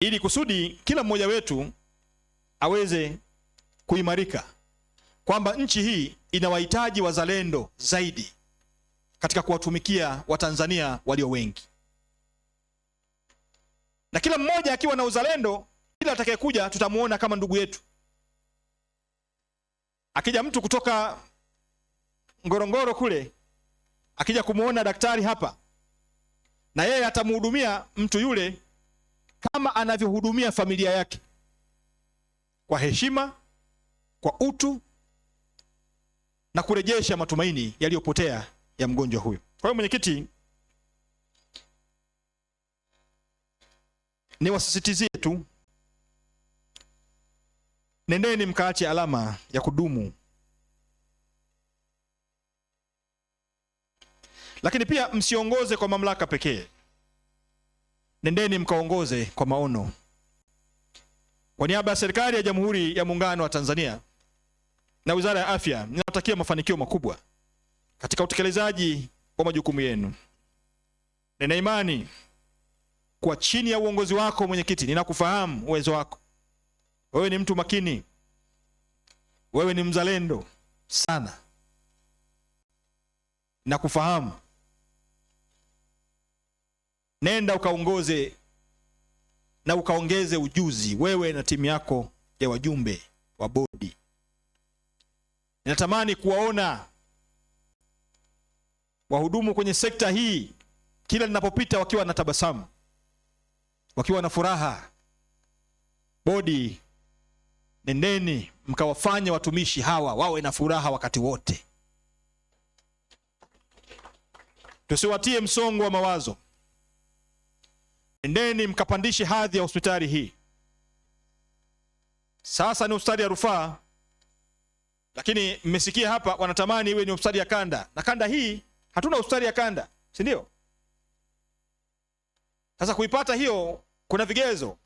ili kusudi kila mmoja wetu aweze kuimarika, kwamba nchi hii inawahitaji wazalendo zaidi katika kuwatumikia Watanzania walio wengi. Na kila mmoja akiwa na uzalendo, kila atakayekuja tutamuona kama ndugu yetu. Akija mtu kutoka Ngorongoro kule, akija kumuona daktari hapa, na yeye atamhudumia mtu yule kama anavyohudumia familia yake, kwa heshima, kwa utu, na kurejesha matumaini yaliyopotea ya mgonjwa huyo. Kwa hiyo mwenyekiti, niwasisitizie tu, nendeni mkaache alama ya kudumu. Lakini pia msiongoze kwa mamlaka pekee, nendeni mkaongoze kwa maono. Kwa niaba ya serikali ya Jamhuri ya Muungano wa Tanzania na Wizara ya Afya, ninawatakia mafanikio makubwa katika utekelezaji wa majukumu yenu. Nina imani kwa chini ya uongozi wako mwenyekiti, ninakufahamu uwezo wako. Wewe ni mtu makini, wewe ni mzalendo sana, nakufahamu. Nenda ukaongoze na ukaongeze ujuzi, wewe na timu yako ya wajumbe wa bodi. Ninatamani kuwaona wahudumu kwenye sekta hii kila ninapopita wakiwa na tabasamu, wakiwa na furaha. Bodi, nendeni mkawafanye watumishi hawa wawe na furaha wakati wote. Tusiwatie msongo wa mawazo. Nendeni mkapandishe hadhi ya hospitali hii. Sasa ni hospitali ya rufaa, lakini mmesikia hapa wanatamani iwe ni hospitali ya kanda, na kanda hii hatuna hospitali ya kanda, si ndio? Sasa kuipata hiyo kuna vigezo.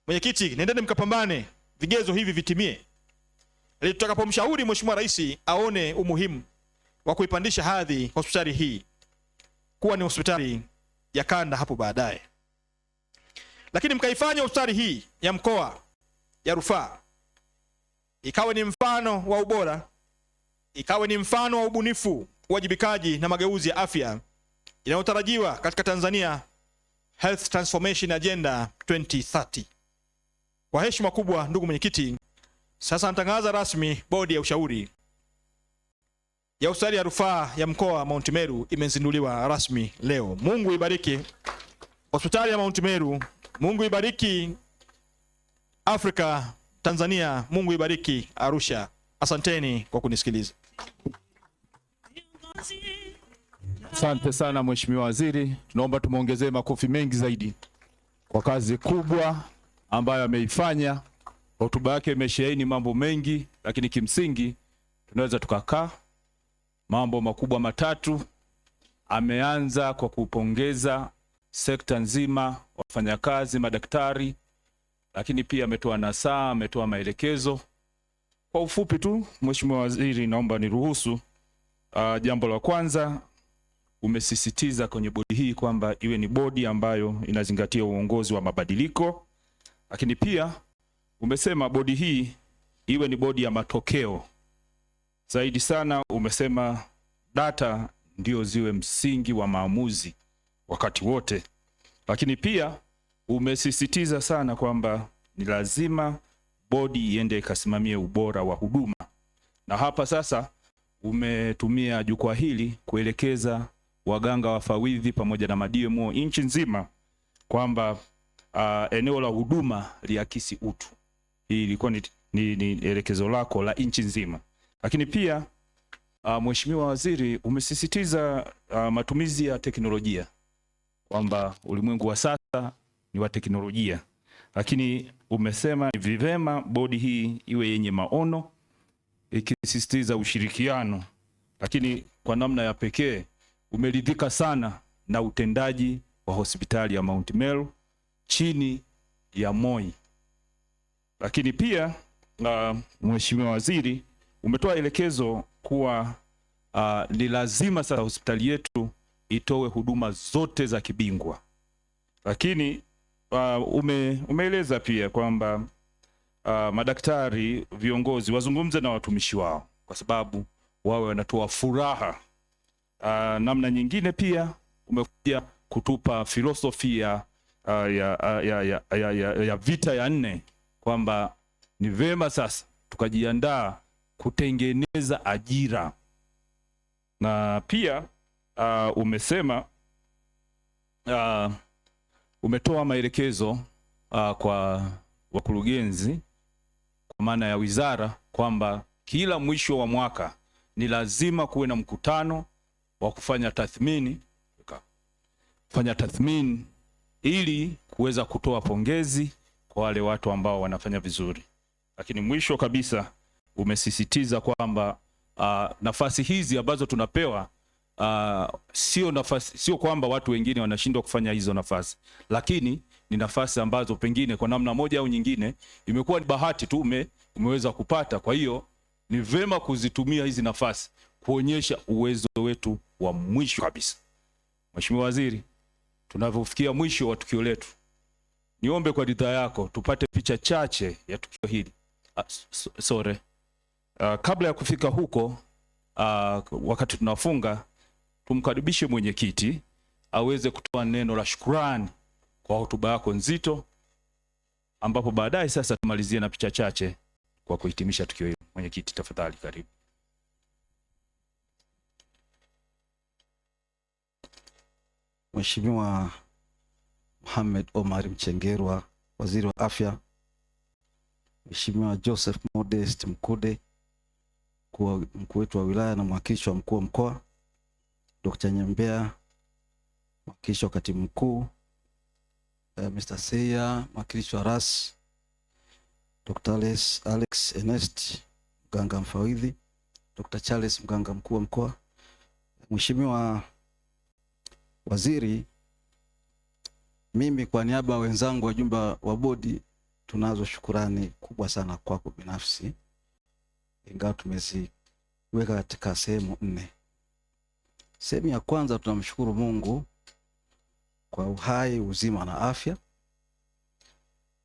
Mwenyekiti, nendeni mkapambane vigezo hivi vitimie, ili tutakapomshauri Mheshimiwa Rais aone umuhimu wa kuipandisha hadhi hospitali hii kuwa ni hospitali ya kanda hapo baadaye. Lakini mkaifanya hospitali hii ya mkoa ya rufaa ikawe ni mfano wa ubora, ikawe ni mfano wa ubunifu, uwajibikaji na mageuzi ya afya inayotarajiwa katika Tanzania Health Transformation Agenda 2030. Kwa heshima kubwa, ndugu mwenyekiti, Sasa natangaza rasmi bodi ya ushauri ya hospitali ya rufaa ya mkoa wa Mount Meru imezinduliwa rasmi leo. Mungu ibariki hospitali ya Mount Meru, Mungu ibariki Afrika, Tanzania, Mungu ibariki Arusha. Asanteni kwa kunisikiliza. Asante sana Mheshimiwa Waziri, tunaomba tumuongezee makofi mengi zaidi kwa kazi kubwa ambayo ameifanya. Hotuba yake imesheheni mambo mengi, lakini kimsingi tunaweza tukakaa. Mambo makubwa matatu. Ameanza kwa kupongeza sekta nzima, wafanyakazi, madaktari, lakini pia ametoa nasaha, ametoa maelekezo. Kwa ufupi tu Mheshimiwa Waziri, naomba niruhusu jambo la kwanza, umesisitiza kwenye bodi hii kwamba iwe ni bodi ambayo inazingatia uongozi wa mabadiliko, lakini pia umesema bodi hii iwe ni bodi ya matokeo. Zaidi sana umesema data ndio ziwe msingi wa maamuzi wakati wote, lakini pia umesisitiza sana kwamba ni lazima bodi iende ikasimamie ubora wa huduma. Na hapa sasa umetumia jukwaa hili kuelekeza waganga wafawidhi pamoja na DMO nchi nzima kwamba eneo la huduma liakisi utu. Hii ilikuwa ni elekezo lako la nchi nzima. Lakini pia Mheshimiwa Waziri, umesisitiza matumizi ya teknolojia kwamba ulimwengu wa sasa ni wa teknolojia, lakini umesema ni vivema bodi hii iwe yenye maono ikisisitiza ushirikiano, lakini kwa namna ya pekee umeridhika sana na utendaji wa hospitali ya Mount Meru chini ya MOI. Lakini pia Mheshimiwa Waziri, umetoa elekezo kuwa ni lazima sasa hospitali yetu itoe huduma zote za kibingwa. Lakini umeeleza pia kwamba madaktari, viongozi wazungumze na watumishi wao kwa sababu wawe wanatoa furaha. Namna nyingine pia umekuja kutupa filosofi ya vita ya 4 kwamba ni vema sasa tukajiandaa kutengeneza ajira. Na pia umesema umetoa maelekezo kwa wakurugenzi kwa maana ya wizara kwamba kila mwisho wa mwaka ni lazima kuwe na mkutano wa kufanya tathmini ili kuweza kutoa pongezi kwa wale watu ambao wanafanya vizuri. Lakini mwisho kabisa umesisitiza kwamba nafasi hizi ambazo tunapewa sio kwamba watu wengine wanashindwa kufanya hizo nafasi, lakini ni nafasi ambazo pengine kwa namna moja au nyingine imekuwa ni bahati tu umeweza kupata. Kwa hiyo ni vema kuzitumia hizi nafasi kuonyesha uwezo wetu wa mwisho kabisa. Mheshimiwa Waziri, tunavyofikia mwisho wa tukio letu, niombe kwa ridhaa yako tupate picha chache ya tukio hili. Kabla ya kufika huko, wakati tunafunga, tumkaribishe mwenyekiti aweze kutoa neno la shukrani kwa hotuba yako nzito, ambapo baadaye sasa tumalizie na picha chache kwa kuhitimisha tukio hili. Mwenyekiti, tafadhali karibu. Mheshimiwa Mohamed Omar Mchengerwa, Waziri wa Afya, Mheshimiwa Joseph Modest Mkude, mkuu wetu wa wilaya na mwakilishi wa mkuu wa mkoa, Dr. Nyembea, mwakilishi wa katibu mkuu, Mr. Seya, mwakilishi wa RAS, Dr. Alex Ernest, mganga mfawidhi, Dr. Charles, mganga mkuu wa mkoa. Mheshimiwa Waziri, mimi kwa niaba ya wenzangu wajumbe wa bodi tunazo shukurani kubwa sana kwako binafsi, ingawa tumeziweka katika sehemu 4. Sehemu ya kwanza, tunamshukuru Mungu kwa uhai, uzima na afya.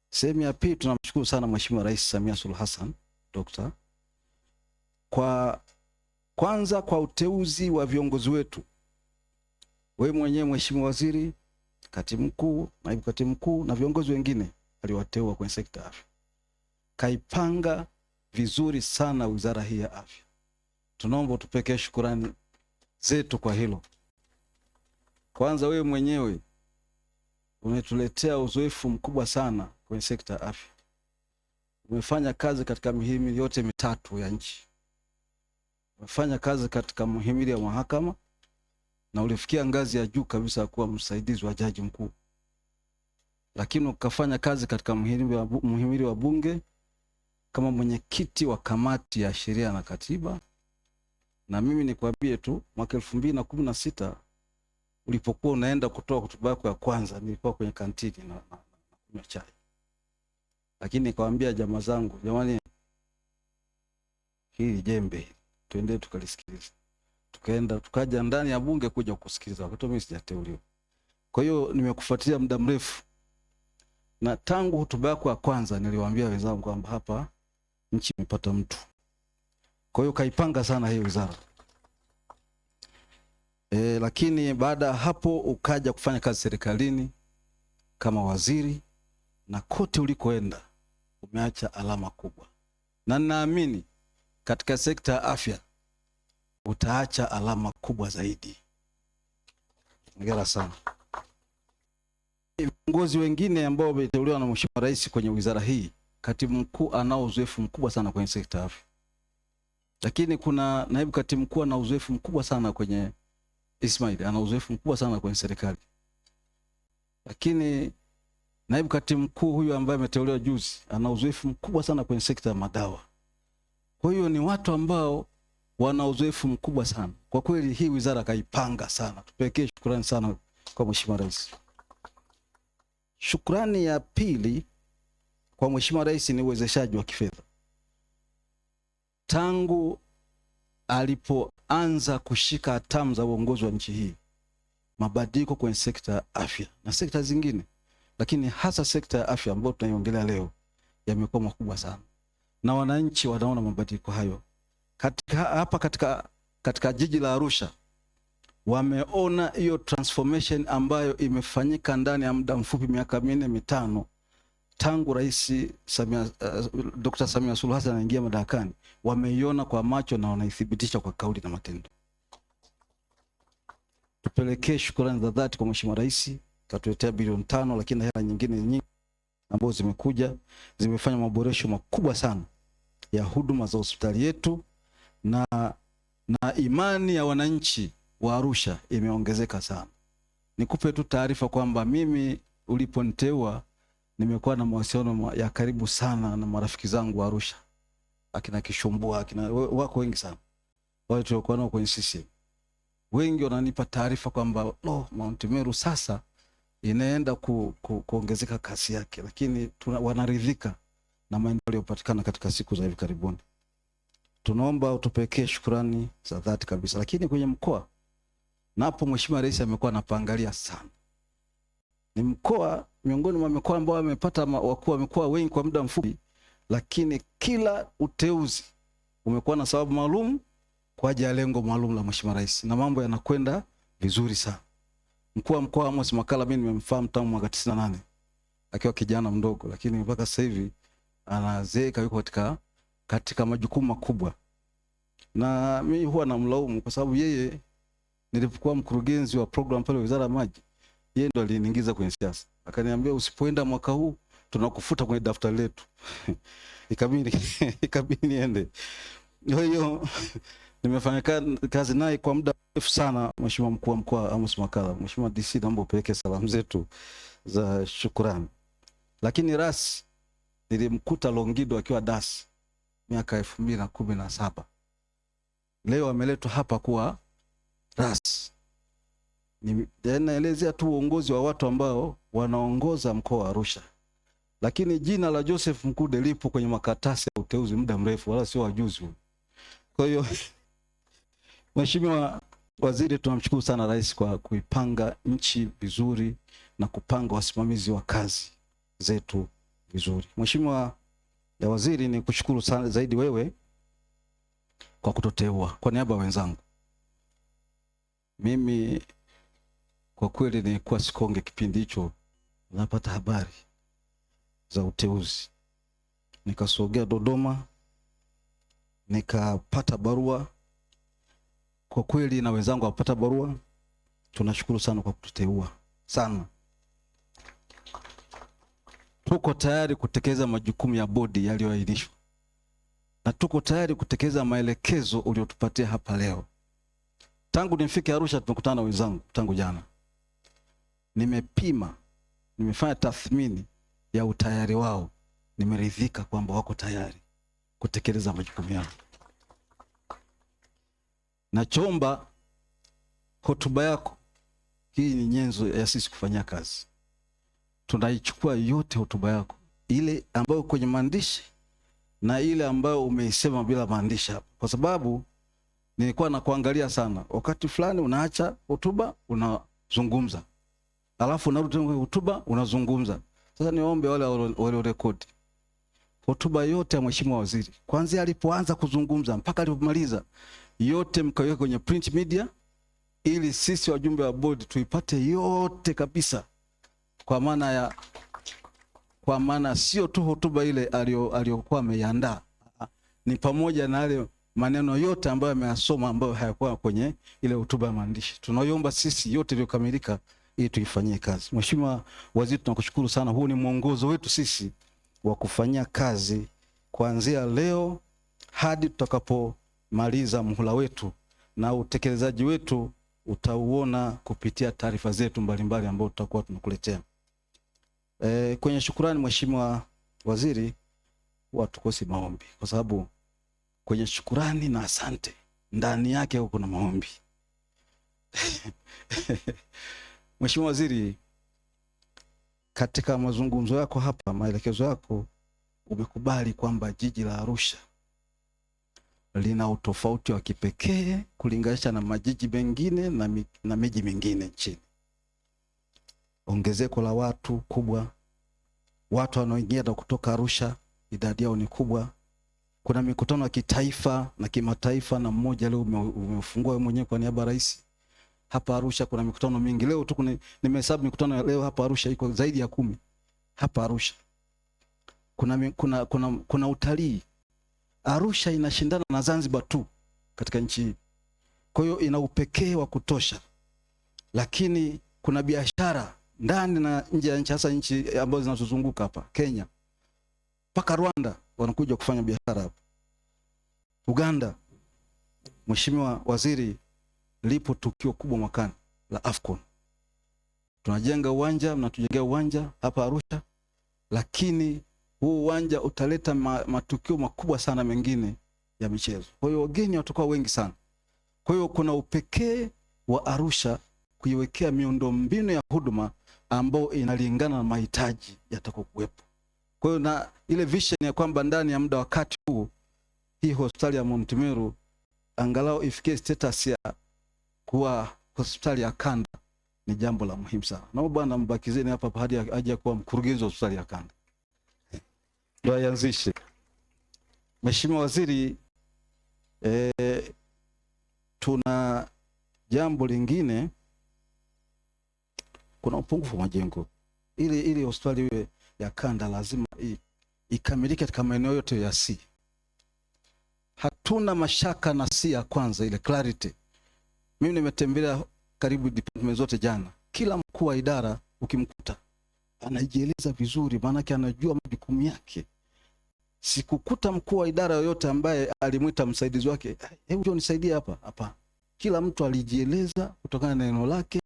Sehemu ya pili, tunamshukuru sana Mheshimiwa Rais Samia Suluhu Hassan Dr. Kwanza kwa uteuzi wa viongozi wetu. Wewe mwenyewe Mheshimiwa Waziri, katibu mkuu, naibu katibu mkuu na viongozi wengine aliwateua kwenye sekta ya afya. Kaipanga vizuri sana wizara hii ya afya. Tunaomba tupekee shukrani zetu kwa hilo. Kwanza wewe mwenyewe umetuletea uzoefu mkubwa sana kwenye sekta ya afya. Umefanya kazi katika mihimili yote mitatu ya nchi. Umefanya kazi katika mhimili ya mahakama na ulifikia ngazi ya juu kabisa kuwa msaidizi wa jaji mkuu. Lakini ukafanya kazi katika mhimili wa bunge kama mwenyekiti wa kamati ya sheria na katiba. Na mimi nikwambie tu, mwaka 2016 ulipokuwa unaenda kutoa hotuba yako ya kwanza, nilikuwa kwenye kantini na kunywa chai. Lakini nikamwambia jamaa zangu, jamani, hili jembe twende tukalisikilize. Tukaja ndani ya bunge kuja kusikiliza wakati mimi sijateuliwa. Kwa hiyo nimekufuatilia muda mrefu. Na tangu hotuba yako ya kwanza niliwaambia wenzangu kwamba hapa nchi imepata mtu. Kwa hiyo kaipanga sana hiyo wizara. Lakini baada hapo ukaja kufanya kazi serikalini kama waziri, na kote ulikoenda umeacha alama kubwa. Na ninaamini katika sekta ya afya utaacha alama kubwa zaidi. Hongera sana. Viongozi wengine ambao wameteuliwa na Mheshimiwa Rais kwenye wizara hii, katibu mkuu anao uzoefu mkubwa sana kwenye sekta ya afya. Lakini kuna naibu katibu mkuu ana uzoefu mkubwa sana kwenye Ismail, ana uzoefu mkubwa sana kwenye serikali. Lakini naibu katibu mkuu huyu ambaye ameteuliwa juzi ana uzoefu mkubwa sana kwenye sekta ya madawa. Kwa hiyo ni watu ambao wana uzoefu mkubwa sana. Kwa kweli hii wizara kaipanga sana. Tupekee shukrani sana kwa Mheshimiwa Rais. Shukrani ya pili kwa Mheshimiwa Rais ni uwezeshaji wa kifedha. Tangu alipoanza kushika hatamu za uongozi wa nchi hii, mabadiliko kwenye sekta ya afya na sekta zingine, lakini hasa sekta ya afya ambayo tunaiongelea leo, yamekuwa makubwa sana. Na wananchi wanaona mabadiliko hayo. Katika jiji la Arusha wameona hiyo transformation ambayo imefanyika ndani ya muda mfupi, miaka 4-5 tangu Rais Dr. Samia Suluhu Hassan anaingia madarakani. Wameiona kwa macho na wanaithibitisha kwa kauli na matendo. Tupelekee shukrani za dhati kwa Mheshimiwa Rais, katuletea bilioni 5, lakini hela nyingine nyingi ambazo zimekuja zimefanya maboresho makubwa sana ya huduma za hospitali yetu, na imani ya wananchi wa Arusha imeongezeka sana. Nikupe tu taarifa kwamba mimi uliponiteua nimekuwa na mawasiliano ya karibu sana na marafiki zangu wa Arusha. Akina Kishumbua, wako wengi sana. Wale tuliokuwa nao kwenye CCM. Wengi wananipa taarifa kwamba Mount Meru sasa inaenda kuongezeka kasi yake, lakini wanaridhika na maendeleo yaliyopatikana katika siku za hivi karibuni. Tunaomba utupekee shukrani za dhati kabisa. Lakini kwenye mkoa napo Mheshimiwa Rais amekuwa anapangalia sana. Ni mkoa miongoni mwa mikoa ambao wamepata wakuu wa mikoa wengi kwa muda mfupi, lakini kila uteuzi umekuwa na sababu maalum kwa ajili ya lengo maalum la Mheshimiwa Rais, na mambo yanakwenda vizuri sana. Mkuu wa mkoa Amos Makala mimi nimemfahamu tangu mwaka 98 akiwa kijana mdogo, lakini mpaka sasa hivi anazeeka, yuko katika majukumu makubwa. Na mimi huwa namlaumu kwa sababu yeye, nilipokuwa mkurugenzi wa program pale Wizara ya Maji, yeye ndo aliniingiza kwenye siasa. Akaniambia usipoenda mwaka huu tunakufuta kwenye daftari letu. Ikabidi niende. Kwa hiyo nimefanya kazi naye kwa muda mrefu sana Mheshimiwa mkuu wa mkoa Amos Makala. Mheshimiwa DC, naomba upeleke salamu zetu za shukrani. Lakini Ras nilimkuta Longido akiwa DAS miaka 2017. Leo ameletwa hapa kuwa Ras. Naelezea tu uongozi wa watu ambao wanaongoza mkoa wa Arusha. Lakini jina la Joseph Mkude lipo kwenye makaratasi ya uteuzi muda mrefu, wala sio wajuzi. Kwa hiyo Mheshimiwa Waziri, tunamshukuru sana Rais kwa kuipanga nchi vizuri na kupanga wasimamizi wa kazi zetu vizuri. Mheshimiwa Waziri, ni kushukuru sana zaidi wewe kwa kutoteua kwa niaba ya wenzangu. Mimi kwa kweli nilikuwa Sikonge kipindi hicho napata habari za uteuzi. Nikasogea Dodoma nikapata barua. Kwa kweli na wenzangu wapata barua, tunashukuru sana kwa kututeua sana. Tuko tayari kutekeleza majukumu ya bodi yaliyoainishwa, na tuko tayari kutekeleza maelekezo uliotupatia hapa leo. Tangu nifike Arusha tumekutana na wenzangu tangu jana. Nimepima, nimefanya tathmini ya utayari wao. Nimeridhika kwamba wako tayari kutekeleza majukumu yao. Nachoomba hotuba yako hii ni nyenzo ya sisi kufanya kazi. Tunaichukua yote hotuba yako, ile ambayo kwenye maandishi na ile ambayo umeisema bila maandishi hapa, kwa sababu nilikuwa nakuangalia sana. Wakati fulani unaacha hotuba unazungumza, alafu unarudi tena hotuba unazungumza. Sasa niombe wale rekodi hotuba yote ya Mheshimiwa Waziri kuanzia alipoanza kuzungumza mpaka alipomaliza, yote mkaweka kwenye print media ili sisi wajumbe wa board tuipate yote kabisa. Kwa maana sio tu hotuba ile aliyokuwa ameiandaa, ni pamoja na yale maneno yote ambayo ameyasoma ambayo hayakuwa kwenye ile hotuba ya maandishi. Tunaomba sisi yote iliyokamilika ili tuifanyie kazi. Mheshimiwa Waziri, tunakushukuru sana. Huu ni mwongozo wetu sisi wa kufanyia kazi kuanzia leo hadi tutakapomaliza muhula wetu, na utekelezaji wetu utauona kupitia taarifa zetu mbalimbali ambazo tutakuwa tunakuletea. Kwenye shukrani Mheshimiwa Waziri, watukosi maombi, kwa sababu kwenye shukrani na asante ndani yake huko na maombi. Mheshimiwa Waziri, katika mazungumzo yako hapa, maelekezo yako, umekubali kwamba jiji la Arusha lina utofauti wa kipekee kulinganisha na majiji mengine na miji mingine nchini. Ongezeko la watu kubwa, watu wanaoingia na kutoka Arusha idadi yao ni kubwa. Kuna mikutano ya kitaifa na kimataifa, na mmoja leo umefungua wewe mwenyewe kwa niaba ya Rais. Hapa Arusha kuna mikutano mingi. Leo tu nimehesabu mikutano ya leo hapa Arusha iko zaidi ya 10 hapa Arusha. Kuna utalii. Arusha inashindana na Zanzibar tu katika nchi hii. Kwa hiyo ina upekee wa kutosha. Lakini kuna biashara ndani na nje ya nchi, hasa nchi ambazo zinazozunguka hapa, Kenya mpaka Rwanda wanakuja kufanya biashara hapa. Uganda. Mheshimiwa Waziri, lipo tukio kubwa mwakani la AFCON. Tunajenga uwanja, mnatujengea uwanja hapa Arusha, lakini huu uwanja utaleta matukio makubwa sana mengine ya michezo. Kwa hiyo wageni watakuwa wengi sana. Kwa hiyo kuna upekee wa Arusha kuiwekea miundombinu ya huduma ambao inalingana na mahitaji yatakokuwepo. Kwa hiyo na ile vision ya kwamba ndani ya muda wakati huu hii hospitali ya Mount Meru angalau ifikie status ya kuwa hospitali ya kanda ni jambo la muhimu sana. Na bwana mbakizeni hapa hadi aje kuwa mkurugenzi wa hospitali ya kanda. Ndio aianzishe. Mheshimiwa Waziri, tuna jambo lingine, kuna upungufu wa majengo. Ili hospitali iwe ya kanda lazima ikamilike katika maeneo yote ya C. Hatuna mashaka na C ya kwanza, ile clarity. Mimi nimetembelea karibu department zote jana. Kila mkuu wa idara ukimkuta anajieleza vizuri, maana yake anajua majukumu yake. Sikukuta mkuu wa idara yoyote ambaye alimuita msaidizi wake, hebu njoo nisaidie hapa. Hapana. Kila mtu alijieleza kutokana na neno lake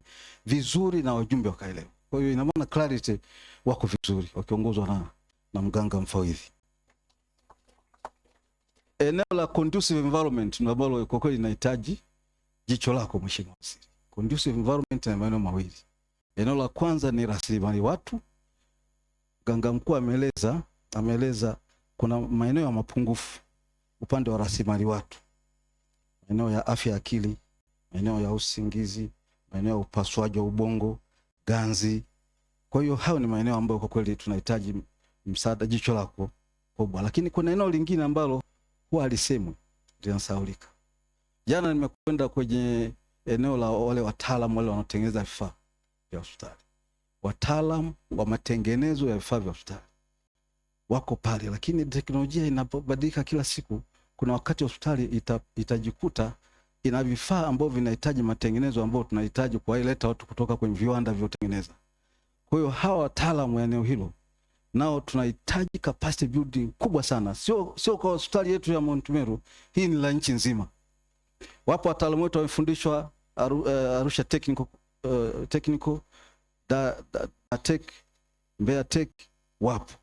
vizuri na wajumbe wakaelewa. Kwa hiyo ina maana clarity wako vizuri wakiongozwa na mganga mfawidhi. Eneo la conducive environment ndio ambalo kwa kweli linahitaji jicho lako Mheshimiwa Waziri. Conducive environment na maeneo mawili. Eneo la kwanza ni rasilimali watu. Mganga mkuu ameeleza kuna maeneo ya mapungufu upande wa rasilimali watu. Maeneo ya afya akili, maeneo ya usingizi, maeneo ya upasuaji wa ubongo, ganzi. Kwa hiyo hayo ni maeneo ambayo kwa kweli tunahitaji msaada, jicho lako kubwa. Lakini kuna eneo lingine ambalo huwa halisemwi, linasahaulika. Jana nimekwenda kwenye eneo la wale wataalamu wale wanaotengeneza vifaa vya hospitali. Wataalamu wa matengenezo ya vifaa vya hospitali wako pale, lakini teknolojia inabadilika kila siku. kuna wakati hospitali itajikuta ina vifaa ambavyo vinahitaji matengenezo ambayo tunahitaji kuwaileta watu kutoka kwenye viwanda vya kutengeneza. Kwa hiyo hawa wataalamu wa eneo hilo nao tunahitaji capacity building kubwa sana, sio kwa hospitali yetu ya Mount Meru, hii ni la nchi nzima. Wapo wataalamu wetu wamefundishwa Arusha Technical Tech, Mbeya Tech wapo,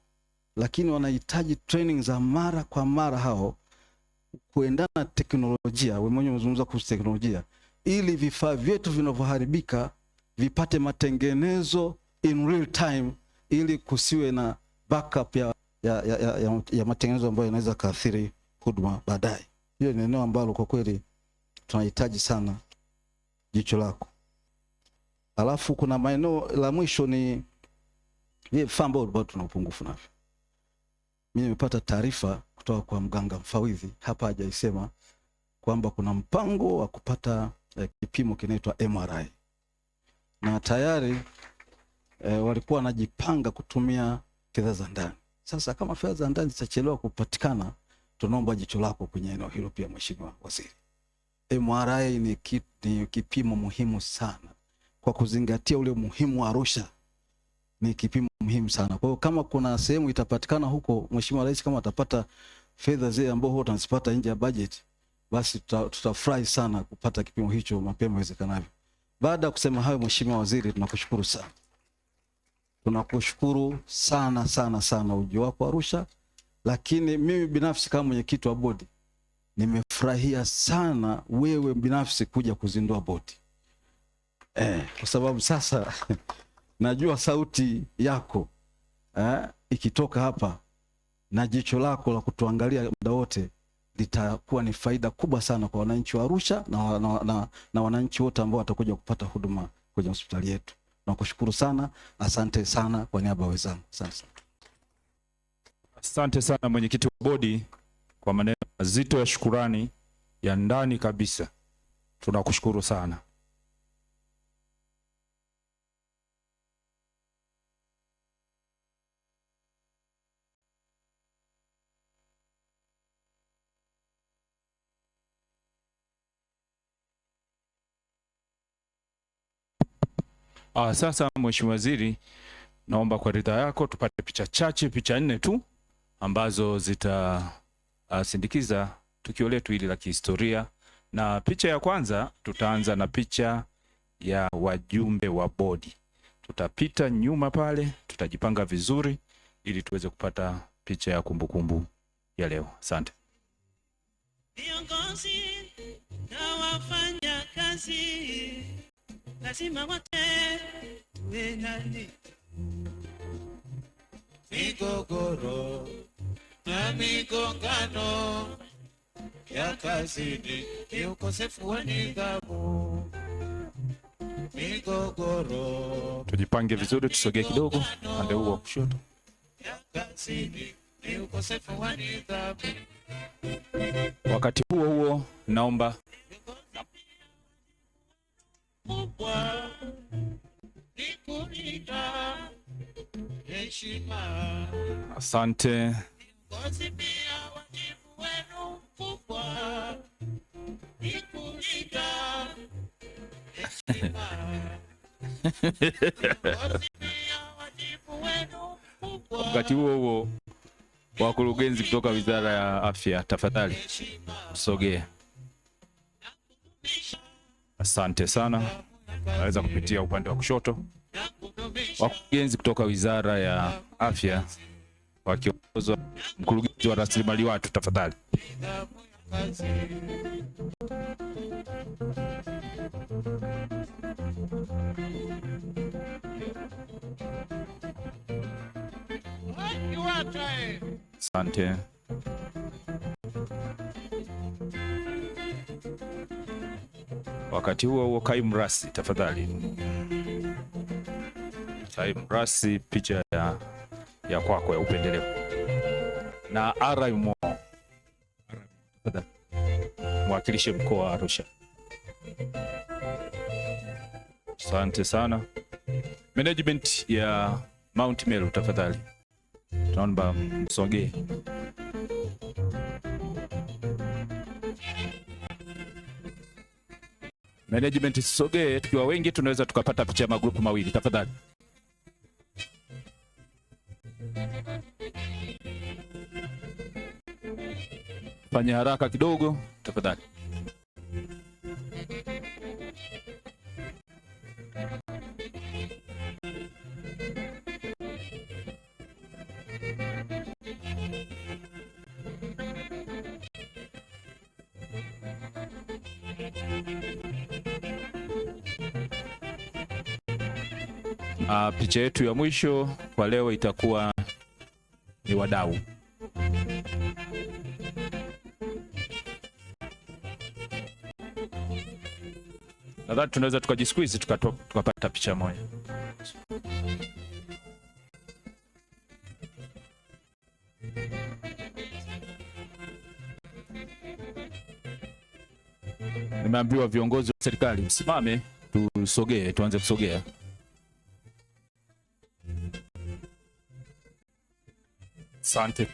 lakini wanahitaji training za mara kwa mara hao kuendana na teknolojia. Wewe mwenyewe umezungumza kuhusu teknolojia, ili vifaa vyetu vinavyoharibika vipate matengenezo in real time, ili kusiwe na backup ya matengenezo ambayo yanaweza kaathiri huduma baadaye. Hiyo ni eneo ambalo kwa kweli tunahitaji sana jicho lako. Alafu kuna maeneo la mwisho ni vifaa ambavyo tuna upungufu navyo. Mimi nimepata taarifa kutoka kwa mganga mfawidhi hapa, hajaisema kwamba kuna mpango wa kupata kipimo kinaitwa MRI, na tayari walikuwa wanajipanga kutumia fedha za ndani. Sasa kama fedha za ndani zitachelewa kupatikana, tunaomba jicho lako kwenye eneo hilo pia, Mheshimiwa Waziri. MRI ni kipimo muhimu sana, kwa kuzingatia ule muhimu wa Arusha, ni kipimo muhimu sana. Kwa hiyo kama kuna sehemu itapatikana huko, Mheshimiwa Rais kama atapata fedha zile ambazo huwa tunazipata nje ya budget, basi tutafurahi sana kupata kipimo hicho mapema iwezekanavyo. Baada ya kusema hayo, Mheshimiwa Waziri, tunakushukuru sana. Tunakushukuru sana sana sana ujio wako Arusha, lakini mimi binafsi kama mwenyekiti wa bodi nimefurahia sana wewe binafsi kuja kuzindua bodi. Kwa sababu sasa najua sauti yako ikitoka hapa na jicho lako la kutuangalia muda wote litakuwa ni faida kubwa sana kwa wananchi wa Arusha na wananchi wote ambao watakuja kupata huduma kwenye hospitali yetu. Nakushukuru sana, asante sana kwa niaba ya wenzangu. Asante sana mwenyekiti wa bodi kwa maneno mazito ya shukurani ya ndani kabisa. Tunakushukuru sana. Sasa Mheshimiwa Waziri, naomba kwa ridhaa yako tupate picha chache, picha 4 tu ambazo zitasindikiza tukio letu hili la kihistoria. Na picha ya kwanza tutaanza na picha ya wajumbe wa bodi. Tutapita nyuma pale, tutajipanga vizuri ili tuweze kupata picha ya kumbukumbu ya leo. Asante. Viongozi na wafanya kazi lazima wote tuwe nani. Migogoro na migongano ya kazini ni ukosefu wa nidhamu. Migogoro, tujipange vizuri, tusogee kidogo pande huu wa kushoto. ya kazini ni ukosefu wa nidhamu. Wakati huo huo naomba kubwa ni kulinda heshima. asante. Ngozi pia wajibu wenu kubwa ni kulinda heshima. Ngozi pia wajibu wenu kubwa. Wakati huo huo wakurugenzi kutoka Wizara ya Afya, tafadhali sogea. Asante sana. Naweza kupitia upande wa kushoto. Wakurugenzi kutoka Wizara ya Afya wakiongozwa mkurugenzi wa rasilimali watu, tafadhali. Asante. Wakati huo huo, kaimu rasi, tafadhali. Kaimu rasi, picha ya kwako ya upendeleo. Na RMO, tafadhali mwakilishe mkoa wa Arusha. Asante sana. Management ya Mount Meru, tafadhali. Tunaomba msogee. Management tusogee, tukiwa wengi tunaweza tukapata picha ya magrupu mawili tafadhali. Fanya haraka kidogo tafadhali. Picha yetu ya mwisho kwa leo itakuwa ni wadau. Nadhani tunaweza tukajisqueeze tukapata picha moja. Nimeambiwa viongozi wa serikali msimame, tusogee, tuanze kusogea. Asante.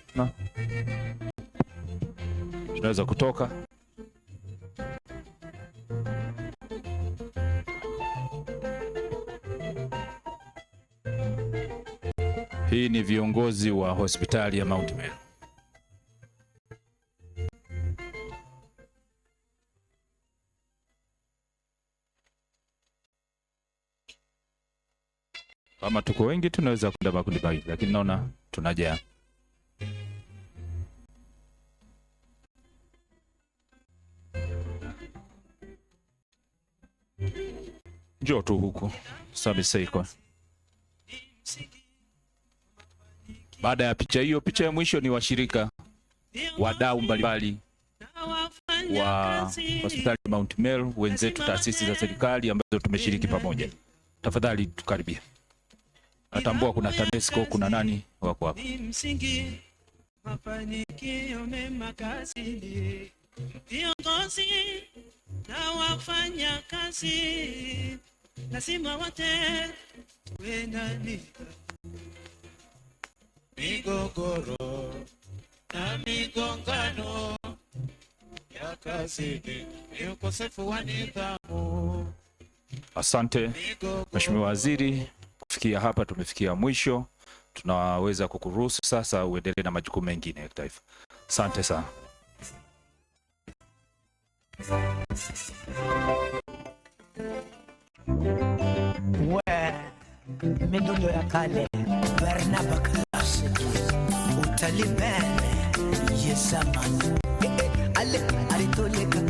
Tunaweza kutoka. Hii ni viongozi wa hospitali ya Mount Meru. Kama tuko wengi tunaweza kwenda makundi mawili, lakini naona tunajaa. Njoo tu huku. Sabi Seiko. Baada ya picha hiyo, picha ya mwisho ni washirika, wadau mbalimbali wa hospitali ya Mount Meru, wenzetu taasisi za serikali ambazo tumeshiriki pamoja. Tafadhali tukaribia. Natambua kuna TANESCO, kuna nani wako hapa. Mafanikio mema kazini, viongozi na wafanya kazi, lazima wote tuwe na nidhamu. Migogoro na migongano ya kazini ni ukosefu wa nidhamu. Asante Mheshimiwa Waziri, kufikia hapa tumefikia mwisho. Tunaweza kukuruhusu sasa uendelee na majukumu mengine ya taifa. Asante sana. Midundo ya kale Barnaba Classic Utalimene Yesaman Ale Aritoleka